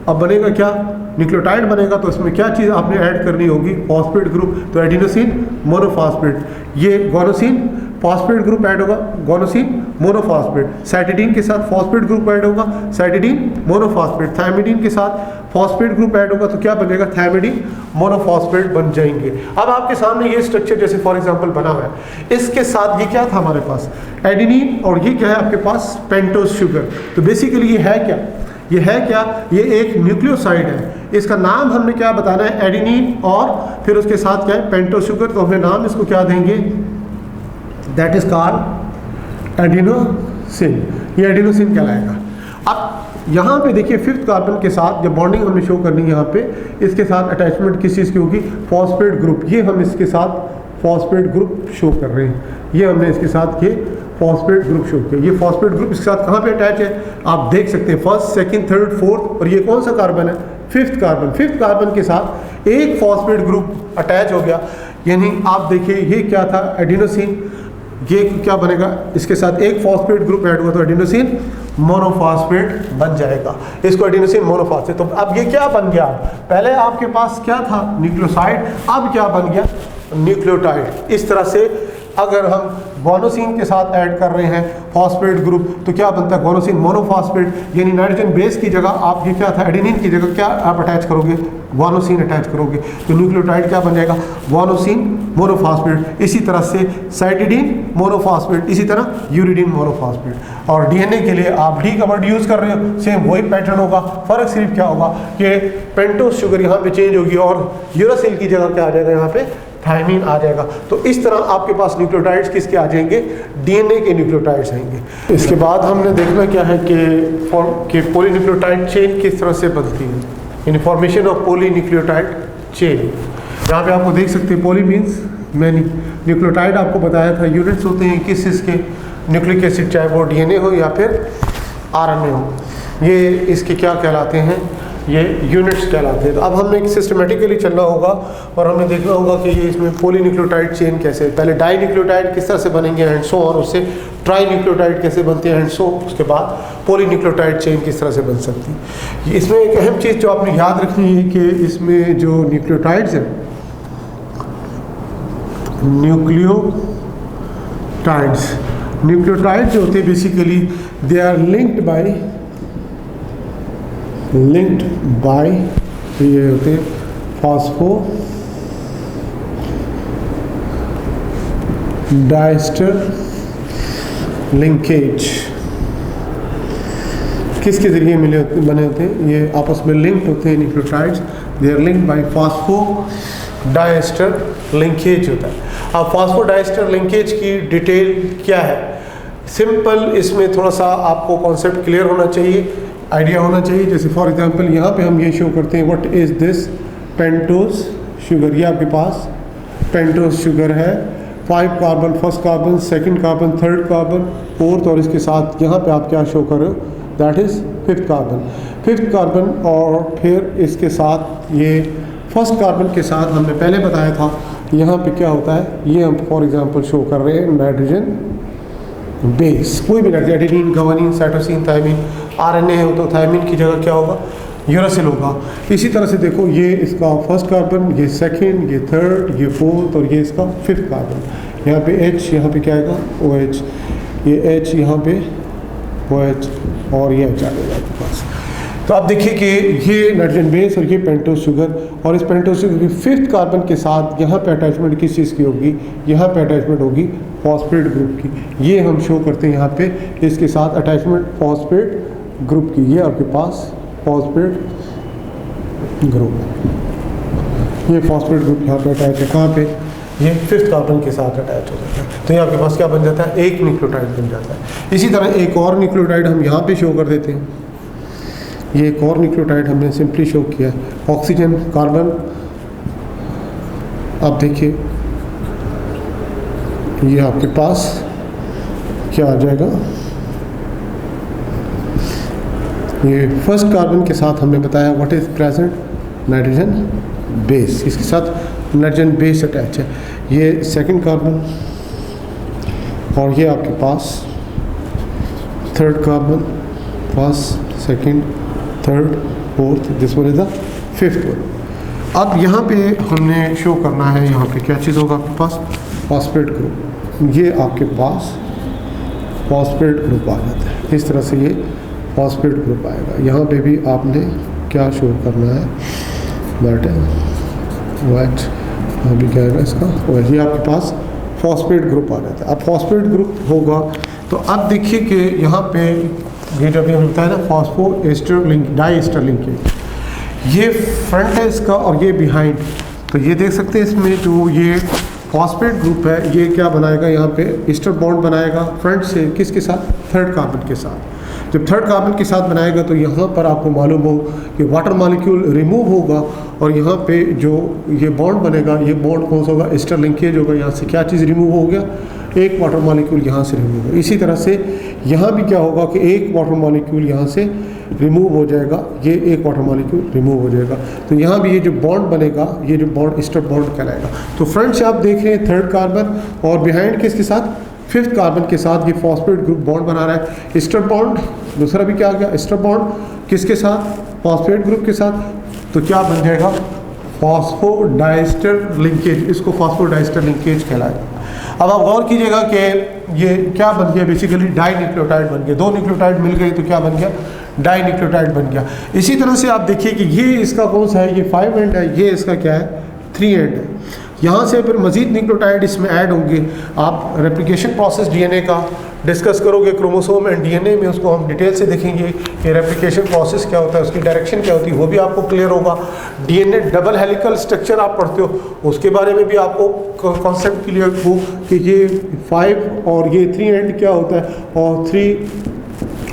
अब बनेगा क्या, न्यूक्लियोटाइड बनेगा, तो इसमें क्या चीज़ आपने ऐड करनी होगी, फॉस्फेट ग्रुप। तो एडिनोसिन मोनोफॉस्फेट, ये गोनोसिन फॉस्फेट ग्रुप ऐड होगा, गोनोसिन मोनोफॉस्फेट। साइटिडीन के साथ फॉस्फेट ग्रुप ऐड होगा, साइटिडीन मोनोफॉस्फेट। थायमिडीन के साथ फॉस्फेट ग्रुप ऐड होगा, तो क्या बनेगा, थायमिडीन मोनोफॉस्फेट बन जाएंगे। अब आपके सामने ये स्ट्रक्चर जैसे फॉर एग्जांपल बना हुआ है, इसके साथ ये क्या था हमारे पास, एडेनिन, और ये क्या है आपके पास, पेंटोज शुगर। तो बेसिकली ये है क्या, ये है क्या, ये एक न्यूक्लियोसाइड है। इसका नाम हमने क्या बताना है, एडेनिन, और फिर उसके साथ क्या है, पेंटोज शुगर। तो हमें नाम इसको क्या देंगे, दैट इज कॉल्ड एडिनोसिन। ये एडिनोसिन कहलाएगा। अब यहाँ पे देखिए फिफ्थ कार्बन के साथ जब बॉन्डिंग हमने शो करनी है, यहाँ पे इसके साथ अटैचमेंट किस चीज़ की होगी, फॉस्फेट ग्रुप। ये हम इसके साथ फॉस्फेट ग्रुप शो कर रहे हैं, ये हमने इसके साथ ये फॉस्फेट ग्रुप शो किया। ये फॉस्फेट ग्रुप इसके साथ कहाँ पे अटैच है, आप देख सकते हैं, फर्स्ट, सेकंड, थर्ड, फोर्थ, और ये कौन सा कार्बन है, फिफ्थ कार्बन। फिफ्थ कार्बन के साथ एक फॉस्फेट ग्रुप अटैच हो गया, यानी आप देखिए ये क्या था, एडिनोसिन। ये क्या बनेगा, इसके साथ एक फॉस्फेट ग्रुप ऐड हुआ तो एडिनोसिन मोनोफॉस्फेट बन जाएगा, इसको एडिनोसिन मोनोफॉस्फेट। तो अब ये क्या बन गया, पहले आपके पास क्या था, न्यूक्लियोसाइड, अब क्या बन गया, न्यूक्लियोटाइड। इस तरह से अगर हम गोनोसिन के साथ ऐड कर रहे हैं फॉस्फेट ग्रुप, तो क्या बनता है, गोनोसिन मोनोफॉस्फेट, यानी नाइट्रोजन बेस की जगह आप ये क्या था, एडेनिन की जगह क्या आप अटैच करोगे, गोनोसिन अटैच करोगे, तो न्यूक्लियोटाइड क्या बन जाएगा, गोनोसिन मोनोफॉस्फेट। इसी तरह से साइटिडीन मोनोफॉस्फेट, इसी तरह यूरिडीन मोनोफॉस्फेट। और डीएनए के लिए आप डी का वर्ड यूज़ कर रहे हो, सेम वही पैटर्न होगा, फ़र्क सिर्फ क्या होगा कि पेंटोज शुगर यहाँ पे चेंज होगी और यूरासिल की जगह क्या आ जाएगा, यहाँ पे थायमीन आ जाएगा। तो इस तरह आपके पास न्यूक्लियोटाइड्स किसके आ जाएंगे, डीएनए के न्यूक्लियोटाइड्स आएंगे। इसके बाद हमने देखना क्या है कि पॉलीन्यूक्लियोटाइड चेन किस तरह से बनती है, in formation of polynucleotide chain. यहाँ पे आपको देख सकते हैं, पॉली मीन्स मैनी, न्यूक्लियोटाइड आपको बताया था यूनिट्स होते हैं किस इसके, न्यूक्लिक एसिड, चाहे वो डीएनए हो या फिर आरएनए हो, ये इसके क्या कहलाते हैं, ये यूनिट्स कहलाते हैं। तो अब हमें सिस्टमेटिकली चलना होगा और हमें देखना होगा कि ये इसमें पॉलीन्यूक्लियोटाइड चेन कैसे, पहले डाई न्यूक्लियोटाइड किस तरह से बनेंगे एंड सो ऑन, उससे ट्राई न्यूक्लियोटाइड कैसे बनते हैं एंड सो, उसके बाद पॉलीन्यूक्लियोटाइड चेन किस तरह से बन सकती है। इसमें एक अहम चीज़ जो आपने याद रखनी है कि इसमें जो न्यूक्लियोटाइड्स हैं, न्यूक्लियोटाइड्स जो होते हैं basically they are linked by ये होते हैं फॉस्फो डाइस्टर लिंकेज। किसके जरिए बने होते हैं, ये आपस में लिंक्ड होते हैं nucleotides, they are linked by phosphodiester linkage होता है। अब फॉस्फो डाइस्टर लिंकेज की डिटेल क्या है, सिंपल, इसमें थोड़ा सा आपको कॉन्सेप्ट क्लियर होना चाहिए, आइडिया होना चाहिए। जैसे फॉर एग्जांपल यहाँ पे हम ये शो करते हैं, what is this, pentose sugar. ये आपके पास पेंटोज शुगर है, 5 carbon, first carbon, second carbon, third carbon, fourth, और इसके साथ यहाँ पे आप क्या शो कर रहे हो, दैट इज़ फिफ्थ कार्बन। और फिर इसके साथ ये फर्स्ट कार्बन के साथ हमने पहले बताया था यहाँ पे क्या होता है, ये हम फॉर एग्जांपल शो कर रहे हैं नाइट्रोजन बेस, कोई भी nitrogen, adenine, guanine, cytosine, thymine, RNA है तो थायमिन की जगह क्या होगा, यूरासिल होगा। इसी तरह से देखो, ये इसका फर्स्ट कार्बन, ये सेकंड, ये थर्ड, ये फोर्थ, और ये इसका फिफ्थ कार्बन। यहाँ पे H, यहाँ पे क्या आएगा, OH, ये H यहाँ पे OH, और ये H आ जाएगा आपके पास। तो आप देखिए कि ये नाइट्रोजन बेस और ये पेंटोज शुगर, और इस पेंटोज शुगर की फिफ्थ कार्बन के साथ यहाँ पे अटैचमेंट किस चीज़ की होगी, यहाँ पे अटैचमेंट होगी फॉस्फेट ग्रुप की। ये हम शो करते हैं यहाँ पे, इसके साथ अटैचमेंट फॉस्फेट ग्रुप की। ये आपके पास फॉस्फेट ग्रुप, ये फॉस्फेट ग्रुप यहाँ पे अटैच है, कहाँ पे, ये फिफ्थ कार्बन के साथ अटैच हो जाता है। तो ये आपके पास क्या बन जाता है, एक न्यूक्लियोटाइड बन जाता है। इसी तरह एक और न्यूक्लियोटाइड हम यहाँ पे शो कर देते हैं, ये एक और न्यूक्लियोटाइड हमने सिंपली शो किया है, ऑक्सीजन, कार्बन। आप देखिए ये आपके पास क्या आ जाएगा, ये फर्स्ट कार्बन के साथ हमने बताया what is present, nitrogen base, इसके साथ नाइट्रोजन बेस अटैच है। ये सेकंड कार्बन, और ये आपके पास third carbon, first, second, third, fourth, this one is the fifth one. अब यहाँ पे हमने शो करना है, यहाँ पे क्या चीज़ होगा आपके पास, फॉस्फेट ग्रुप। ये आपके पास फॉस्फेट ग्रुप आ जाता है, इस तरह से ये फॉस्फेट ग्रुप आएगा। यहाँ पे भी आपने क्या शो करना है, दैट इज वाइट, अभी क्या है इसका, वही आपके पास फॉस्फेट ग्रुप आ जाता है। अब फॉस्फेट ग्रुप होगा तो अब देखिए कि यहाँ पे ये जब ये होता है ना phosphoester link, diester linkage, ये फ्रंट है इसका और ये बिहाइंड। तो ये देख सकते हैं इसमें जो ये फॉस्फेट ग्रुप है ये क्या बनाएगा, यहाँ पे एस्टर बॉन्ड बनाएगा फ्रंट से, किसके साथ, थर्ड कार्बन के साथ। जब थर्ड कार्बन के साथ बनाएगा तो यहाँ पर आपको मालूम हो कि वाटर मॉलिक्यूल रिमूव होगा और यहाँ पे जो ये बॉन्ड बनेगा, ये बॉन्ड कौन सा होगा, एस्टर लिंकेज होगा। यहाँ से क्या चीज़ रिमूव हो गया, एक वाटर मॉलिक्यूल यहाँ से रिमूव होगा। इसी तरह से यहाँ भी क्या होगा कि एक वाटर मॉलिक्यूल यहाँ से रिमूव हो जाएगा, ये एक वाटर मॉलिक्यूल रिमूव हो जाएगा। तो यहाँ भी ये जो बॉन्ड बनेगा, ये जो बॉन्ड एस्टर बॉन्ड कहलाएगा। तो फ्रंट से आप देख रहे हैं थर्ड कार्बन और बिहाइंड किसके साथ, फिफ्थ कार्बन के साथ ये फॉस्फेट ग्रुप बॉन्ड बना रहा है। एस्टर बॉन्ड दूसरा भी क्या आ गया, एस्टर बॉन्ड किसके साथ, फॉस्फेट ग्रुप के साथ। तो क्या बन जाएगा, फॉस्फोडाइस्टर लिंकेज, इसको फॉस्फोडाइस्टर लिंकेज कहलाएगा। अब आप गौर कीजिएगा कि ये क्या बन गया, बेसिकली डाई न्यूक्लियोटाइड बन गया। दो न्यूक्लियोटाइड मिल गए तो क्या बन गया, डाई न्यूक्लियोटाइड बन गया। इसी तरह से आप देखिए कि ये इसका कौन सा है, ये 5 एंड है, ये इसका क्या है, 3 एंड है। यहाँ से फिर मजीद न्यूक्लियोटाइड इसमें ऐड होंगे। आप रेप्लिकेशन प्रोसेस डीएनए का डिस्कस करोगे, क्रोमोसोम एंड डीएनए में उसको हम डिटेल से देखेंगे कि रेप्लिकेशन प्रोसेस क्या होता है, उसकी डायरेक्शन क्या होती है, वो भी आपको क्लियर होगा। डीएनए डबल हेलिकल स्ट्रक्चर आप पढ़ते हो, उसके बारे में भी आपको कॉन्सेप्ट क्लियर हो कि ये 5 और ये 3 एंड क्या होता है, और 3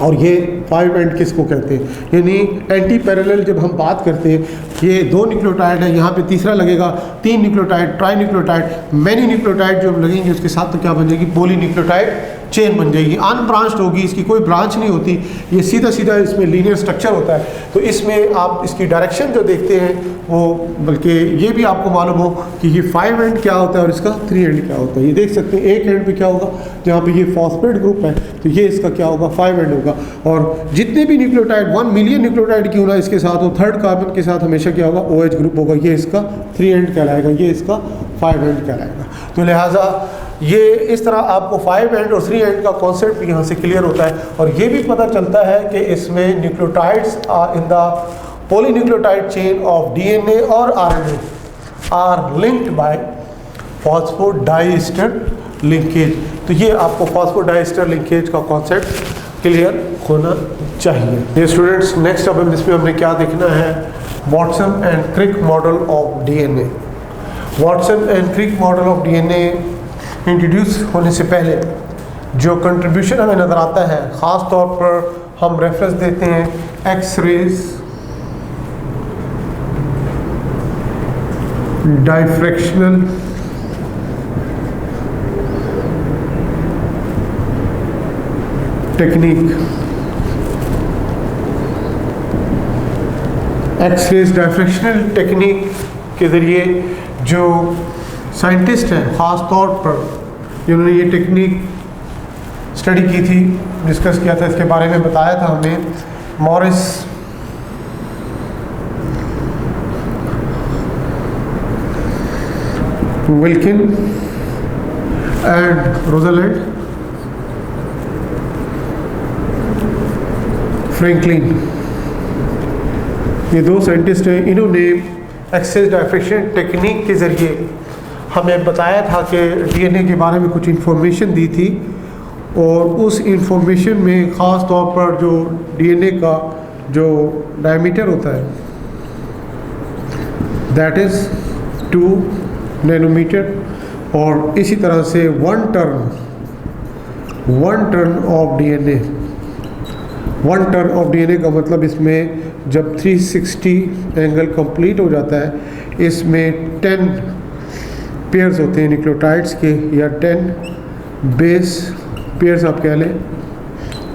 और ये 5 एंड किसको कहते हैं। यानी एंटी पैरेलल जब हम बात करते हैं, ये 2 न्यूक्लियोटाइड है, यहाँ पे तीसरा लगेगा, 3 nucleotide, tri nucleotide, many nucleotide जब लगेंगे उसके साथ तो क्या बन जाएगी, पॉली न्यूक्लियोटाइड चेन बन जाएगी। अनब्रांच्ड होगी, इसकी कोई ब्रांच नहीं होती, ये सीधा सीधा इसमें लीनियर स्ट्रक्चर होता है। तो इसमें आप इसकी डायरेक्शन जो देखते हैं वो, बल्कि ये भी आपको मालूम हो कि ये 5 एंड क्या होता है और इसका 3 एंड क्या होता है। ये देख सकते हैं एक एंड पे क्या होगा, जहाँ पे ये फॉस्फेट ग्रुप है तो ये इसका क्या होगा, 5 एंड होगा। और जितने भी न्यूक्लियोटाइड 1 मिलियन न्यूक्लियोटाइड क्यों ना इसके साथ हो, थर्ड कार्बन के साथ हमेशा क्या होगा, OH ग्रुप होगा, ये इसका 3 एंड कहलाएगा, ये इसका 5 एंड कहलाएगा। तो लिहाजा ये इस तरह आपको 5 एंड और 3 एंड का कॉन्सेप्ट भी यहाँ से क्लियर होता है। और ये भी पता चलता है कि इसमें nucleotides in the polynucleotide chain of DNA और RNA are linked by phosphodiester linkage. तो ये आपको फॉस्फोडाइस्टर लिंकेज का कॉन्सेप्ट क्लियर होना चाहिए। ये स्टूडेंट्स नेक्स्ट अब इसमें हमने क्या देखना है, Watson and Crick model of DNA. Watson and Crick model of DNA introduce होने से पहले जो कंट्रीब्यूशन हमें नज़र आता है, ख़ास तौर पर हम रेफरेंस देते हैं एक्स-रेज, डाइफ्रैक्शनल टेक्निक, एक्स-रेज डाइफ्रैक्शनल टेक्निक के ज़रिए जो साइंटिस्ट हैं ख़ास तौर पर जिन्होंने ये टेक्निक स्टडी की थी, डिस्कस किया था, इसके बारे में बताया था हमें, मॉरिस विल्किन एंड रोजलैंड फ्रैंकलिन, ये 2 साइंटिस्ट हैं। इन्होंने एक्स-रे डाइफ्रैक्शन टेक्निक के ज़रिए हमें बताया था कि डीएनए के बारे में कुछ इन्फॉर्मेशन दी थी, और उस इन्फॉर्मेशन में ख़ास तौर पर जो डीएनए का जो डायमीटर होता है दैट इज़ 2 नैनोमीटर, और इसी तरह से 1 turn of DNA. 1 turn of DNA का मतलब इसमें जब 360 एंगल कंप्लीट हो जाता है, इसमें 10 पेयर्स होते हैं न्यूक्लियोटाइड्स के, या 10 बेस पेयर्स आप कह लें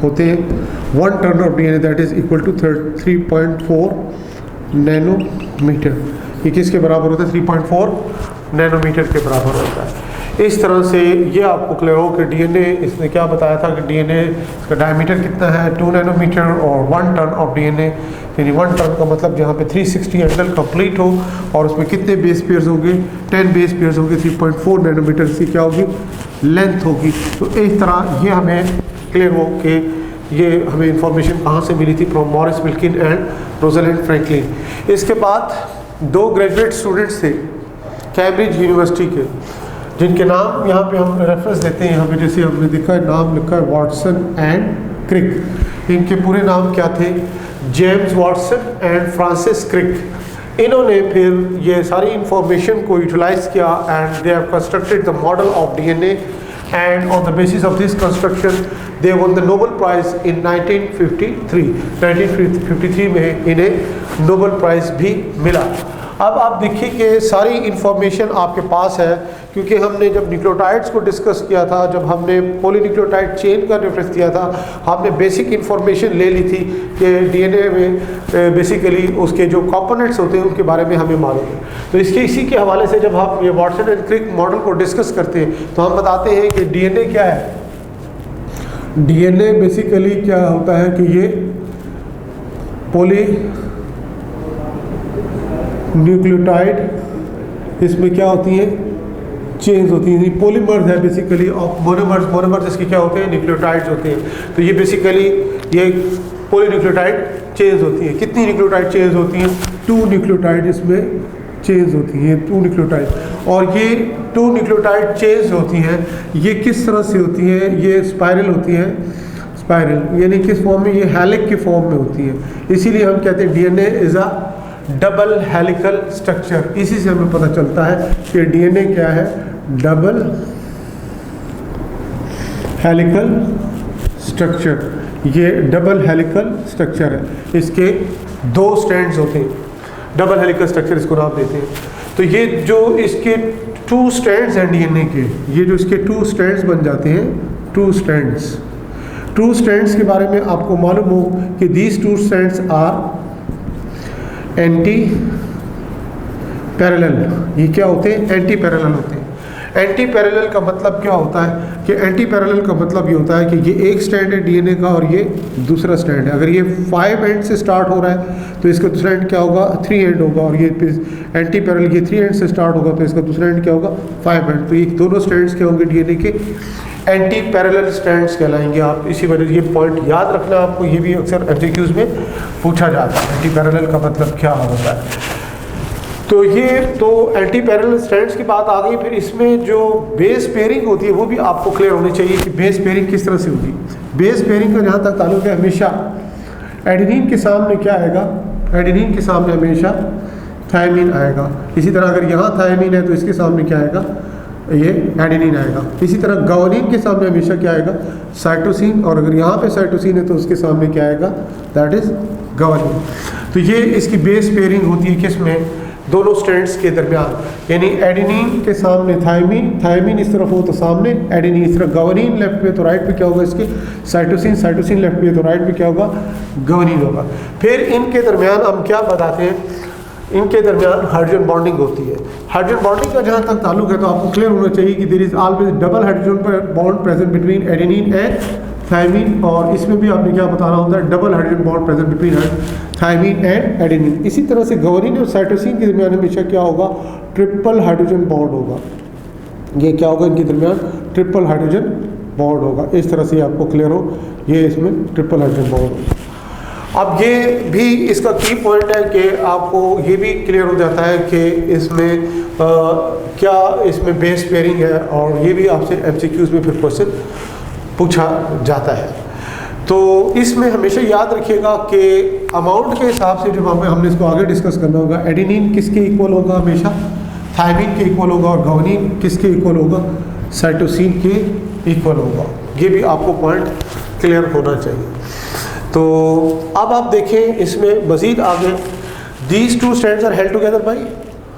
होते हैं। 1 turn of DNA that is equal to 3.4 nanometer. ये किसके बराबर होता है, 3.4 नैनोमीटर के बराबर होता है। इस तरह से ये आपको क्लियर हो कि डीएनए, इसने क्या बताया था कि डीएनए इसका डायमीटर कितना है 2 नैनोमीटर और 1 टन ऑफ डीएनए, यानी 1 टन का मतलब जहाँ पे 360 एंगल कंप्लीट हो और उसमें कितने बेस पेयर्स होंगे, 10 बेस पेयर्स होंगे, 3.4 नैनोमीटर की क्या होगी लेंथ होगी। तो इस तरह ये हमें क्लियर हो कि ये हमें इंफॉर्मेशन कहाँ से मिली थी, from Maurice Wilkins and Rosalind Franklin. इसके बाद 2 ग्रेजुएट स्टूडेंट्स थे कैम्ब्रिज यूनिवर्सिटी के, जिनके नाम यहाँ पे हम रेफरेंस देते हैं, यहाँ पे जैसे हमने देखा है नाम लिखा है वॉटसन एंड क्रिक। इनके पूरे नाम क्या थे, James Watson and Francis Crick. इन्होंने फिर ये सारी इंफॉर्मेशन को यूटिलाइज किया and they have constructed the model of DNA and on the basis of this construction they won the Nobel prize in 1953। 1953 में इन्हें नोबेल प्राइज भी मिला। अब आप देखिए कि सारी इंफॉर्मेशन आपके पास है, क्योंकि हमने जब न्यूक्लियोटाइड्स को डिस्कस किया था, जब हमने पॉलीन्यूक्लियोटाइड चेन का रेफरेंस दिया था, हमने बेसिक इंफॉर्मेशन ले ली थी कि डीएनए में बेसिकली उसके जो कंपोनेंट्स होते हैं उनके बारे में हमें मालूम है। तो इसके इसी के हवाले से जब हम ये वॉटसन एंड क्रिक मॉडल को डिस्कस करते हैं तो हम बताते हैं कि डीएनए क्या है। डीएनए बेसिकली क्या होता है कि ये पॉली न्यूक्लियोटाइड, इसमें क्या होती है चेंज होती है, पॉलीमर्स है बेसिकली ऑफ मोनोमर्स। मोनोमर्स इसके क्या होते हैं न्यूक्लियोटाइड्स होते हैं। तो ये बेसिकली ये पॉलीन्यूक्लियोटाइड चेंज होती है। कितनी न्यूक्लियोटाइड चेंज होती हैं, 2 न्यूक्लियोटाइड इसमें चेंज होती हैं, 2 न्यूक्लियोटाइड। और ये 2 न्यूक्लियोटाइड चेंज होती हैं, ये किस तरह से होती हैं, ये स्पाइरल होती हैं, स्पाइरल यानी किस फॉर्म में, ये हेलिक की फॉर्म में होती है। इसीलिए हम कहते हैं DNA is a double helical structure. इसी से हमें पता चलता है कि डीएनए क्या है, डबल हेलिकल स्ट्रक्चर। ये डबल हेलिकल स्ट्रक्चर है, इसके 2 स्ट्रैंड्स होते हैं, डबल हेलिकल स्ट्रक्चर इसको नाम देते हैं। तो ये जो इसके 2 स्ट्रैंड्स हैं डीएनए के, ये जो इसके 2 स्ट्रैंड्स बन जाते हैं, 2 स्ट्रैंड्स के बारे में आपको मालूम हो कि these 2 strands are antiparallel. ये क्या होते हैं, एंटी पैरेलल होते हैं। एंटी पैरेलल का मतलब क्या होता है कि एंटी पैरेलल का मतलब ये होता है कि ये एक स्ट्रैंड है डीएनए का और ये दूसरा स्ट्रैंड है। अगर ये 5 एंड से स्टार्ट हो रहा है तो इसका दूसरा एंड क्या होगा, 3 एंड होगा। और ये एंटी पैरेलल ये 3 एंड से स्टार्ट होगा तो इसका दूसरा एंड क्या होगा, 5 एंड। तो ये दोनों स्ट्रैंड्स क्या होंगे डीएनए के, एंटी पैरेलल स्ट्रैंड्स कहलाएंगे। आप इसी वजह से ये पॉइंट याद रखना आपको, ये भी अक्सर एमसीक्यूज में पूछा जाता है, एंटी पैरेलल का मतलब क्या होता है। तो ये तो एंटी पैरेलल स्ट्रैंड्स की बात आ गई। फिर इसमें जो बेस पेयरिंग होती है वो भी आपको क्लियर होनी चाहिए कि बेस पेयरिंग किस तरह से होगी। बेस पेयरिंग का जहाँ तक ताल्लुक है, हमेशा एडेनिन के सामने क्या आएगा, एडेनिन के सामने हमेशा थायमिन आएगा। इसी तरह अगर यहाँ थायमिन है तो इसके सामने क्या आएगा, ये एडेनिन आएगा। इसी तरह ग्वानिन के सामने हमेशा क्या आएगा, साइटोसिन। और अगर यहाँ पे साइटोसिन है तो उसके सामने क्या आएगा, दैट इज ग्वानिन। तो ये इसकी बेस पेयरिंग होती है किसमें, दोनों स्ट्रैंड्स के दरमियान, यानी एडेनिन के सामने थायमिन, थायमिन इस तरफ हो तो सामने एडेनिन, इस तरफ ग्वानिन लेफ्ट पे तो राइट पे क्या होगा इसके साइटोसिन, साइटोसिन लेफ्ट पे तो राइट पे क्या होगा ग्वानिन होगा। फिर इनके दरमियान हम क्या बताते हैं, इनके दरमियान हाइड्रोजन बॉन्डिंग होती है। हाइड्रोजन बॉन्डिंग का जहाँ तक ताल्लुक है तो आपको क्लियर होना चाहिए कि there is always double hydrogen bond present between adenine and thymine. और इसमें भी आपने क्या बताना होता है, double hydrogen bond present between thymine and adenine. इसी तरह से ग्वानिन और साइटोसिन के दरमियान हमेशा क्या होगा, ट्रिपल हाइड्रोजन बॉन्ड होगा। ये क्या होगा, इनके दरमियान ट्रिपल हाइड्रोजन बॉन्ड होगा। इस तरह से आपको क्लियर हो, ये इसमें ट्रिपल हाइड्रोजन बॉन्ड होगा। अब ये भी इसका की पॉइंट है कि आपको ये भी क्लियर हो जाता है कि इसमें क्या इसमें बेस पेयरिंग है, और ये भी आपसे एमसीक्यूज में फिर क्वेश्चन पूछा जाता है। तो इसमें हमेशा याद रखिएगा कि अमाउंट के हिसाब से जब हमने इसको आगे डिस्कस करना होगा, एडेनिन किसके इक्वल होगा, हमेशा थायमिन के इक्वल होगा, और ग्वानिन किसके इक्वल होगा, साइटोसिन के इक्वल होगा। ये भी आपको पॉइंट क्लियर होना चाहिए। तो अब आप देखें इसमें मज़ीद आगे, these 2 strands are held together by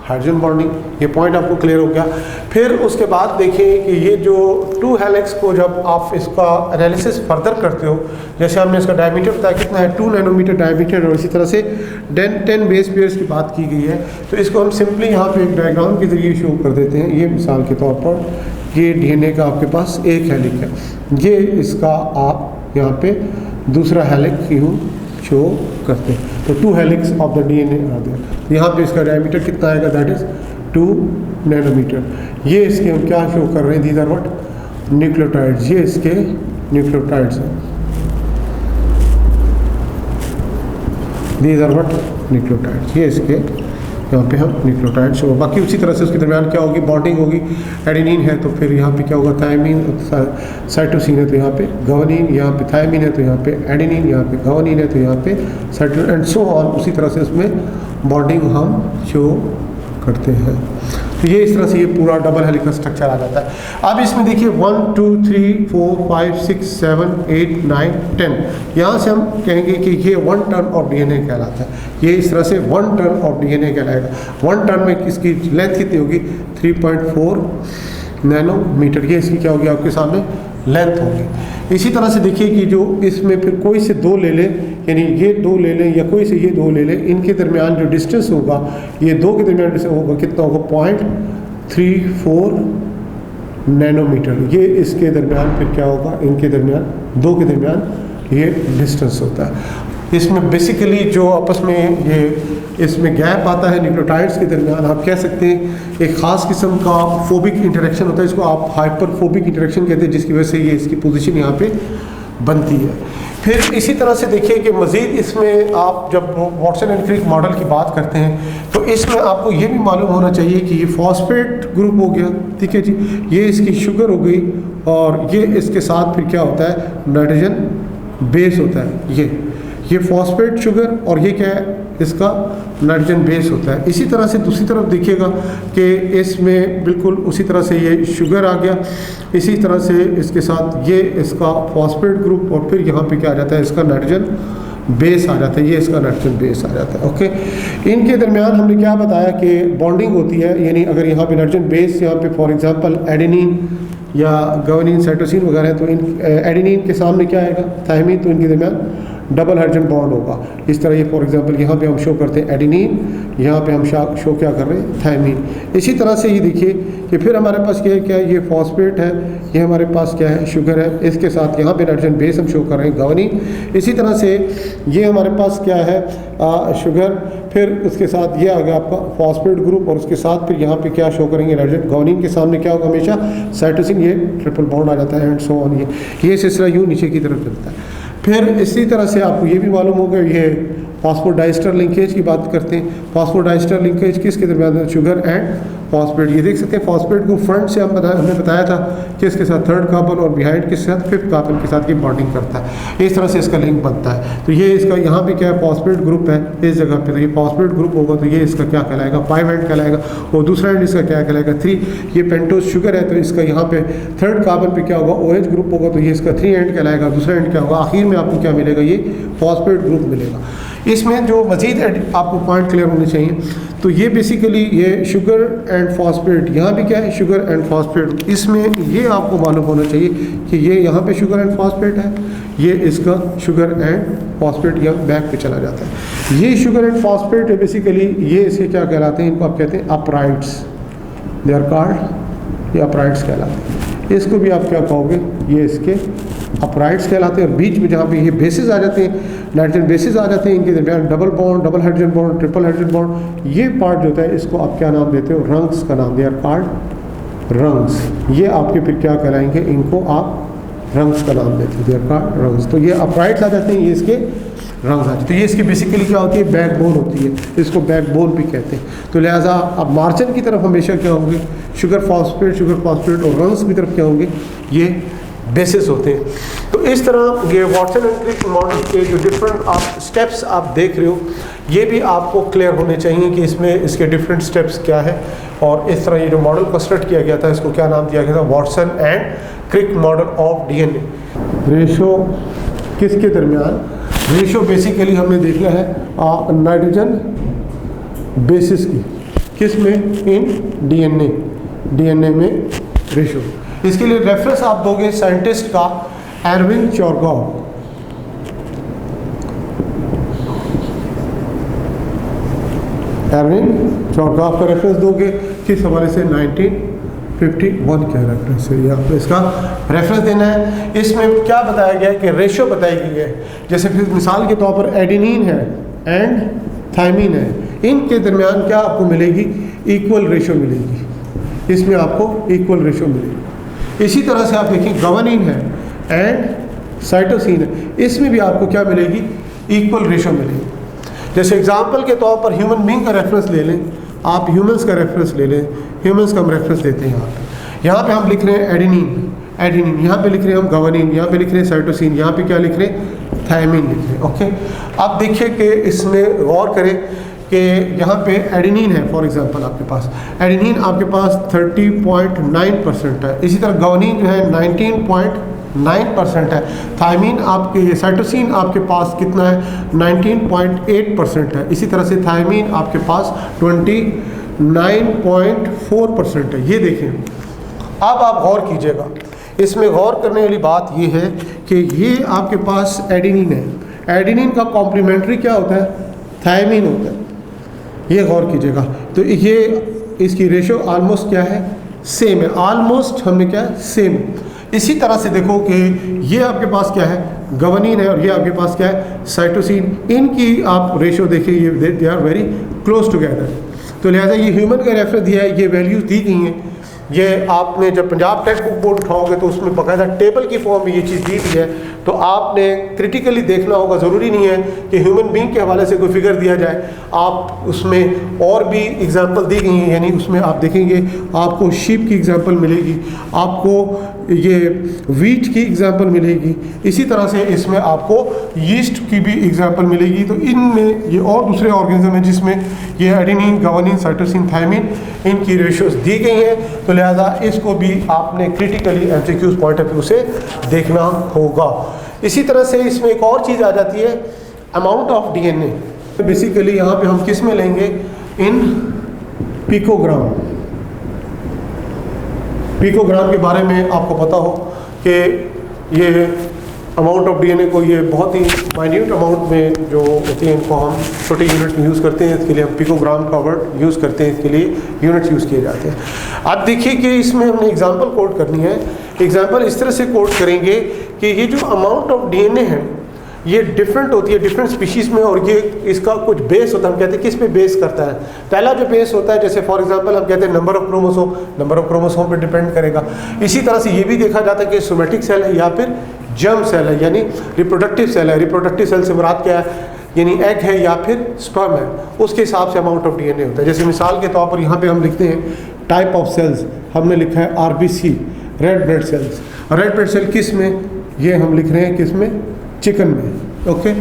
hydrogen bonding, ये पॉइंट आपको क्लियर हो गया। फिर उसके बाद देखें कि ये जो 2 हेलिक्स को जब आप इसका एनालिसिस फर्दर करते हो, जैसे हमने इसका डायमीटर बताया कितना है, 2 नैनोमीटर डायमीटर, और इसी तरह से 10 बेस पेयर्स की बात की गई है। तो इसको हम सिंपली यहाँ पे एक डायग्राम के जरिए शो कर देते हैं। ये मिसाल के तौर पर ये डीएनए का आपके पास एक हेलिक्स है। ये इसका आप यहाँ पे दूसरा हेलिक्स यूँ शो करते हैं। तो 2 हेलिक्स ऑफ द डीएनए आ गया। यहाँ पे इसका डायमीटर कितना आएगा, दैट इज 2 नैनोमीटर। ये इसके हम क्या शो कर रहे हैं, दीज आर व्हाट, न्यूक्लियोटाइड्स। ये इसके न्यूक्लियोटाइड्स हैं, दीज आर व्हाट, न्यूक्लियोटाइड्स। ये इसके यहाँ पे हम न्यूक्लियोटाइड शो। बाकी उसी तरह से उसके दरमियान क्या होगी, बॉन्डिंग होगी। एडेनिन है तो फिर यहाँ पे क्या होगा, थायमिन, साइटोसिन है तो यहाँ पे ग्वानिन, यहाँ पे थायमिन है तो यहाँ पे एडेनिन, यहाँ पे ग्वानिन है तो यहाँ पे साइटो एंड सो ऑन। उसी तरह से उसमें बॉन्डिंग हम शो करते हैं। तो ये इस तरह से ये पूरा डबल हेलिक्स का स्ट्रक्चर आ जाता है। अब इसमें देखिए 1 2 3 4 5 6 7 8 9 10, यहाँ से हम कहेंगे कि ये 1 टन ऑफ डीएनए कहलाता है। ये इस तरह से 1 टन ऑफ डीएनए कहलाएगा। 1 टन में इसकी लेंथ कितनी होगी, 3.4 नैनोमीटर। ये इसकी क्या होगी, आपके सामने लेंथ होगी। इसी तरह से देखिए कि जो इसमें फिर कोई से 2 ले लें, यानी ये 2 ले लें या कोई से ये 2 ले लें, इनके दरमियान जो डिस्टेंस होगा, ये 2 के दरमियान डिस्टेंस होगा कितना होगा, 0.34 नैनोमीटर। ये इसके दरमियान फिर क्या होगा, इनके दरमियान 2 के दरमियान ये डिस्टेंस होता है। इसमें बेसिकली जो आपस में ये इसमें गैप आता है न्यूक्लियोटाइड्स के दरमियान, आप कह सकते हैं एक ख़ास किस्म का फोबिक इंटरेक्शन होता है, इसको आप हाइपरफोबिक इंटरेक्शन कहते हैं, जिसकी वजह से ये इसकी पोजीशन यहाँ पे बनती है। फिर इसी तरह से देखिए कि मज़ीद इसमें आप जब वाटसन एंड क्रिक मॉडल की बात करते हैं तो इसमें आपको ये भी मालूम होना चाहिए कि ये फॉस्फेट ग्रुप हो गया, ठीक है जी, ये इसकी शुगर हो गई, और ये इसके साथ फिर क्या होता है, नाइट्रोजन बेस होता है। ये फॉस्फेट शुगर, और ये क्या है, इसका नाइट्रोजन बेस होता है। इसी तरह से दूसरी तरफ देखिएगा कि इसमें बिल्कुल उसी तरह से ये शुगर आ गया, इसी तरह से इसके साथ ये इसका फॉस्फेट ग्रुप, और फिर यहाँ पे क्या आ जाता है, इसका नाइट्रोजन बेस आ जाता है, ये इसका नाइट्रोजन बेस आ जाता है। ओके, इनके दरमियान हमने क्या बताया कि बॉन्डिंग होती है, यानी अगर यहाँ पे नाइट्रोजन बेस, यहाँ पे फॉर एग्जांपल एडेनिन या ग्वानिन, साइटोसिन वगैरह है, तो इन एडेनिन के सामने क्या आएगा, थायमिन, तो इनके दरमियान डबल हाइड्रोजन बॉन्ड होगा। इस तरह ये फॉर एग्जांपल यहाँ पे हम शो करते हैं एडेनिन, यहाँ पे हम शो क्या कर रहे हैं, थायमिन। इसी तरह से ये देखिए कि फिर हमारे पास क्या है, ये फॉस्फेट है, ये हमारे पास क्या है, शुगर है, इसके साथ यहाँ पे नाइट्रोजन बेस हम शो कर रहे हैं, ग्वानिन। इसी तरह से ये हमारे पास क्या है, शुगर, फिर उसके साथ ये आ गया आपका फॉस्फेट ग्रुप, और उसके साथ फिर यहाँ पे क्या शो करेंगे, नाइट्रोजन। ग्वानिन के सामने क्या होगा, हमेशा साइटोसिन, ये ट्रिपल बॉन्ड आ जाता है, एंड सो ऑन। ये सिलसिला यूँ नीचे की तरफ चलता है। फिर इसी तरह से आपको ये भी मालूम होगा, ये फॉस्फोडाइस्टर लिंकेज की बात करते हैं। फॉस्फोडाइस्टर लिंकेज किसके दरमियान, शुगर एंड फॉस्फेट। ये देख सकते हैं फॉस्फेट को फ्रंट से हमने बताया था कि इसके साथ 3rd कार्बन, और बिहाइंड के साथ 5th कार्बन के साथ ये बॉन्डिंग करता है। इस तरह से इसका लिंक बनता है। तो ये इसका यहाँ पे क्या है, फॉस्फेट ग्रुप है इस जगह पे, तो ये फॉस्फेट ग्रुप होगा, तो ये इसका क्या कहलाएगा, 5 एंड कहलाएगा, और दूसरा एंड इसका क्या कहलाएगा, 3। ये पेंटोज शुगर है, तो इसका यहाँ पे 3rd कार्बन पे क्या होगा, OH ग्रुप होगा, तो ये इसका 3 एंड कहलाएगा। दूसरा एंड क्या होगा, आखिर में आपको क्या मिलेगा, ये फॉस्फेट ग्रुप मिलेगा। इसमें जो मज़ीद आपको पॉइंट क्लियर होने चाहिए, तो ये बेसिकली ये शुगर एंड फॉस्फेट, यहाँ भी क्या है, शुगर एंड फॉस्फेट। इसमें ये आपको मालूम होना चाहिए कि ये यहाँ पे शुगर एंड फॉस्फेट है, ये इसका शुगर एंड फॉस्फेट या बैक पे चला जाता है। ये शुगर एंड फॉस्फेट है बेसिकली, ये इसे क्या कहलाते हैं, इनको आप कहते हैं अपराइट्स, दे आर कॉल्ड, ये अपराइट्स कहलाते हैं। इसको भी आप क्या कहोगे, ये इसके अपराइट्स कहलाते हैं। और बीच में जहाँ पे ये बेसिस आ जाते हैं, नाइट्रोजन बेसिस आ जाते हैं, इनके दरमियान double bond, double hydrogen bond, triple hydrogen bond, ये पार्ट जो होता है इसको आप क्या नाम देते हो, रंग्स का नाम, दे आर कॉल्ड रंग्स। ये आपके फिर क्या कहलाएंगे, इनको आप रंग्स का नाम देते हैं, दे आर कॉल्ड रंग्स। तो ये अपराइट्स आ जाते हैं, ये इसके रंग्स आ जाते हैं। तो ये इसकी बेसिकली क्या होती है, बैकबोन होती है, इसको बैकबोन भी कहते हैं। तो लिहाजा अब मार्जिन की तरफ हमेशा क्या होंगे, शुगर फॉस्फेट, और रंग्स की तरफ क्या होंगे, ये बेसिस होते हैं। तो इस तरह ये वाटसन एंड क्रिक मॉडल के जो डिफरेंट आप स्टेप्स आप देख रहे हो, ये भी आपको क्लियर होने चाहिए कि इसमें इसके डिफरेंट स्टेप्स क्या है। और इस तरह ये जो मॉडल कंस्ट्रक्ट किया गया था, इसको क्या नाम दिया गया था, Watson and Crick model of DNA. Ratio किसके दरमियान, रेशो बेसिकली हमने देखना है नाइट्रोजन बेसिस की, किस में, इन डीएनए में रेशो। इसके लिए रेफरेंस आप दोगे साइंटिस्ट का एरविन चोरगॉव। एरविन चोरगॉव का रेफरेंस दोगे किस हवाले से, 19 51 क्या रेफरेंस है, ये आपको इसका रेफरेंस देना है। इसमें क्या बताया गया है कि रेशो बताई गई है। जैसे फिर मिसाल के तौर पर एडेनिन है एंड थायमिन है, इनके दरमियान क्या आपको मिलेगी, इक्वल रेशो मिलेगी, इसमें आपको इक्वल रेशो मिलेगी। इसी तरह से आप देखिए गवानीन है एंड साइटोसिन है, इसमें भी आपको क्या मिलेगी, इक्वल रेशो मिलेगी। जैसे एग्जांपल के तौर पर ह्यूमन बीइंग का रेफरेंस ले लें, आप ह्यूमंस का रेफरेंस ले लें, ह्यूमंस का हम रेफरेंस लेते हैं। यहाँ पे हम लिख रहे हैं एडेनिन, यहाँ पे लिख रहे हैं हम गवानीन, यहाँ पे लिख रहे हैं साइटोसिन, यहाँ पे क्या लिख रहे हैं, थायमिन लिख रहे हैं। ओके, अब देखिए कि इसमें गौर करें कि यहाँ पे एडेनिन है, फॉर एग्जांपल आपके पास एडेनिन आपके पास 30.9% है, इसी तरह गवानीन जो है 19.9% है, थायमिन आपके साइटोसिन आपके पास कितना है, 19.8% है, इसी तरह से थायमिन आपके पास 29.4% है। ये देखें, अब आप गौर कीजिएगा, इसमें गौर करने वाली बात ये है कि ये आपके पास एडेनिन है, एडेनिन का कॉम्प्लीमेंट्री क्या होता है, थायमिन होता है, ये गौर कीजिएगा। तो ये इसकी रेशो ऑलमोस्ट क्या है, सेम है, ऑलमोस्ट हमने क्या है, सेम। इसी तरह से देखो कि ये आपके पास क्या है, गवानीन है, और ये आपके पास क्या है, साइटोसिन, इनकी आप रेशो देखिए, ये they are very close together. तो लिहाजा ये ह्यूमन का रेफरेंस दिया है, ये वैल्यूज़ दी गई हैं। ये आपने जब पंजाब टेक्स्ट बुक बोर्ड उठाओगे तो उसमें बाकायदा टेबल की फॉर्म में ये चीज़ दी थी है, तो आपने क्रिटिकली देखना होगा। ज़रूरी नहीं है कि ह्यूमन बीइंग के हवाले से कोई फिगर दिया जाए, आप उसमें और भी एग्जांपल दी गई हैं, यानी उसमें आप देखेंगे आपको शीप की एग्जांपल मिलेगी, आपको ये वीट की एग्जांपल मिलेगी, इसी तरह से इसमें आपको यीस्ट की भी एग्जांपल मिलेगी। तो इनमें ये और दूसरे ऑर्गेनिज्म हैं जिसमें ये एडेनिन, गवानीन, साइटोसिन, थायमिन, इनकी रेशियोज दी गई हैं। तो लिहाजा इसको भी आपने critically MCQs point of view से देखना होगा। इसी तरह से इसमें एक और चीज़ आ जाती है, अमाउंट ऑफ डीएनए। बेसिकली यहाँ पे हम किस में लेंगे, इन पिकोग्राम। पिकोग्राम के बारे में आपको पता हो कि ये अमाउंट ऑफ डीएनए को, ये बहुत ही माइन्यूट अमाउंट में जो होती हैं, इनको हम छोटे यूनिट में यूज़ करते हैं, इसके लिए हम पिकोग्राम का वर्ड यूज़ करते हैं, इसके लिए यूनिट्स यूज़ किए जाते हैं। अब देखिए कि इसमें हमने एग्जांपल कोड करनी है। एग्जांपल इस तरह से कोड करेंगे कि ये जो अमाउंट ऑफ डीएनए है ये डिफरेंट होती है डिफरेंट स्पीशीज़ में, और ये इसका कुछ बेस होता है। हम कहते हैं किस पे बेस करता है, पहला जो बेस होता है, जैसे फॉर एग्जांपल हम कहते हैं नंबर ऑफ क्रोमोसोम पे डिपेंड करेगा। इसी तरह से ये भी देखा जाता है कि सोमेटिक सेल है या फिर जर्म सेल है, यानी रिप्रोडक्टिव सेल है। रिप्रोडक्टिव सेल से मुराद क्या है, यानी एग है या फिर स्पर्म है, उसके हिसाब से अमाउंट ऑफ डीएनए होता है। जैसे मिसाल के तौर पर यहाँ पे हम लिखते हैं टाइप ऑफ सेल्स, हमने लिखा है RBC, red blood cells. Red blood cell किस में, ये हम लिख रहे हैं किस में, चिकन में। ओके,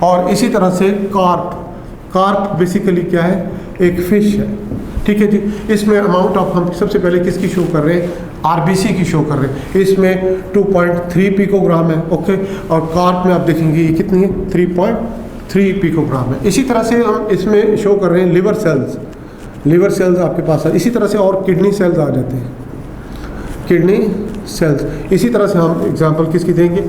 और इसी तरह से कार्प बेसिकली क्या है, एक फिश है। ठीक है जी, इसमें अमाउंट ऑफ हम सबसे पहले किसकी शो कर रहे हैं, आरबीसी की शो कर रहे हैं। इसमें 2.3 पिकोग्राम है। ओके, और कार्प में आप देखेंगे ये कितनी है, 3.3 पिकोग्राम है। इसी तरह से हम इसमें शो कर रहे हैं लिवर सेल्स आपके पास है। इसी तरह से और किडनी सेल्स आ जाते हैं, किडनी सेल्स। इसी तरह से हम एग्जांपल किसकी देंगे,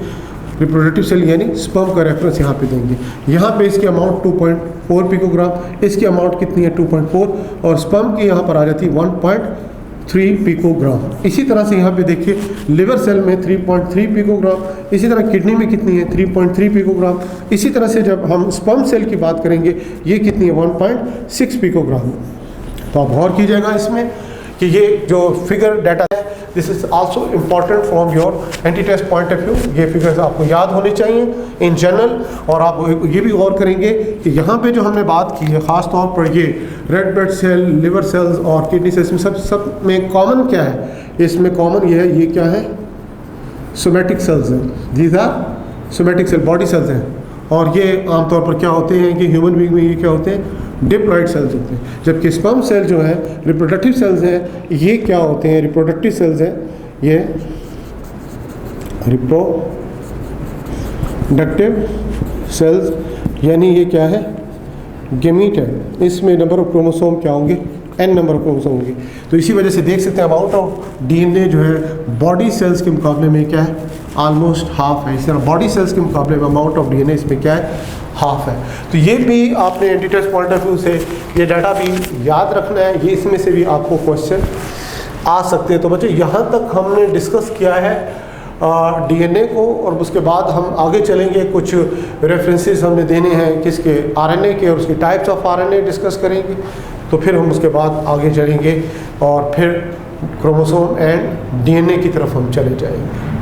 रिप्रोडक्टिव सेल यानी स्पर्म का रेफरेंस यहाँ पे देंगे। यहाँ पे इसकी अमाउंट 2.4 पिकोग्राम, इसकी अमाउंट कितनी है 2.4, और स्पर्म की यहाँ पर आ जाती है 1.3 पिकोग्राम। इसी तरह से यहाँ पे देखिए लिवर सेल में 3.3 पिकोग्राम, इसी तरह किडनी में कितनी है 3.3 पिकोग्राम। इसी तरह से जब हम स्पर्म सेल की बात करेंगे ये कितनी है 1.6 पिकोग्राम। तो आप गौर कीजिएगा इसमें कि ये जो फिगर डाटा है, this is also important from your entry test point of view. ये फिगर्स आपको याद होने चाहिए इन जनरल। और आप ये भी गौर करेंगे कि यहाँ पे जो हमने बात की है, ख़ास तौर पर ये red blood cell, liver cells और किडनी सेल्स में सब में कॉमन क्या है, इसमें कॉमन ये है, ये क्या है, सोमेटिक सेल्स हैं। These are somatic cell, body cells हैं। और ये आमतौर पर क्या होते हैं कि ह्यूमन बीइंग में ये क्या होते हैं, डिप्लॉइड सेल्स होते हैं। जबकि स्पर्म सेल जो है रिप्रोडक्टिव सेल्स हैं, ये क्या होते हैं, रिप्रोडक्टिव सेल्स हैं, ये रिप्रोडक्टिव सेल्स, यानी ये क्या है, गेमीट है। इसमें नंबर ऑफ क्रोमोसोम क्या होंगे, n नंबर ऑफ क्रोमोसोम होंगे। तो इसी वजह से देख सकते हैं अमाउंट ऑफ डीएनए जो है बॉडी सेल्स के मुकाबले में क्या है, ऑलमोस्ट हाफ है। इस तरह बॉडी सेल्स के मुकाबले में अमाउंट ऑफ डीएनए इसमें क्या है, हाफ है। तो ये भी आपने entry test point of view से ये डाटा भी याद रखना है। ये इसमें से भी आपको क्वेश्चन आ सकते हैं। तो बच्चों यहाँ तक हमने डिस्कस किया है डीएनए को, और उसके बाद हम आगे चलेंगे, कुछ रेफरेंसेस हमने देने हैं किसके, आरएनए के, और उसकी टाइप्स ऑफ आरएनए डिस्कस करेंगे। तो फिर हम उसके बाद आगे चलेंगे और फिर क्रोमोसोम एंड डीएनए की तरफ हम चले जाएंगे।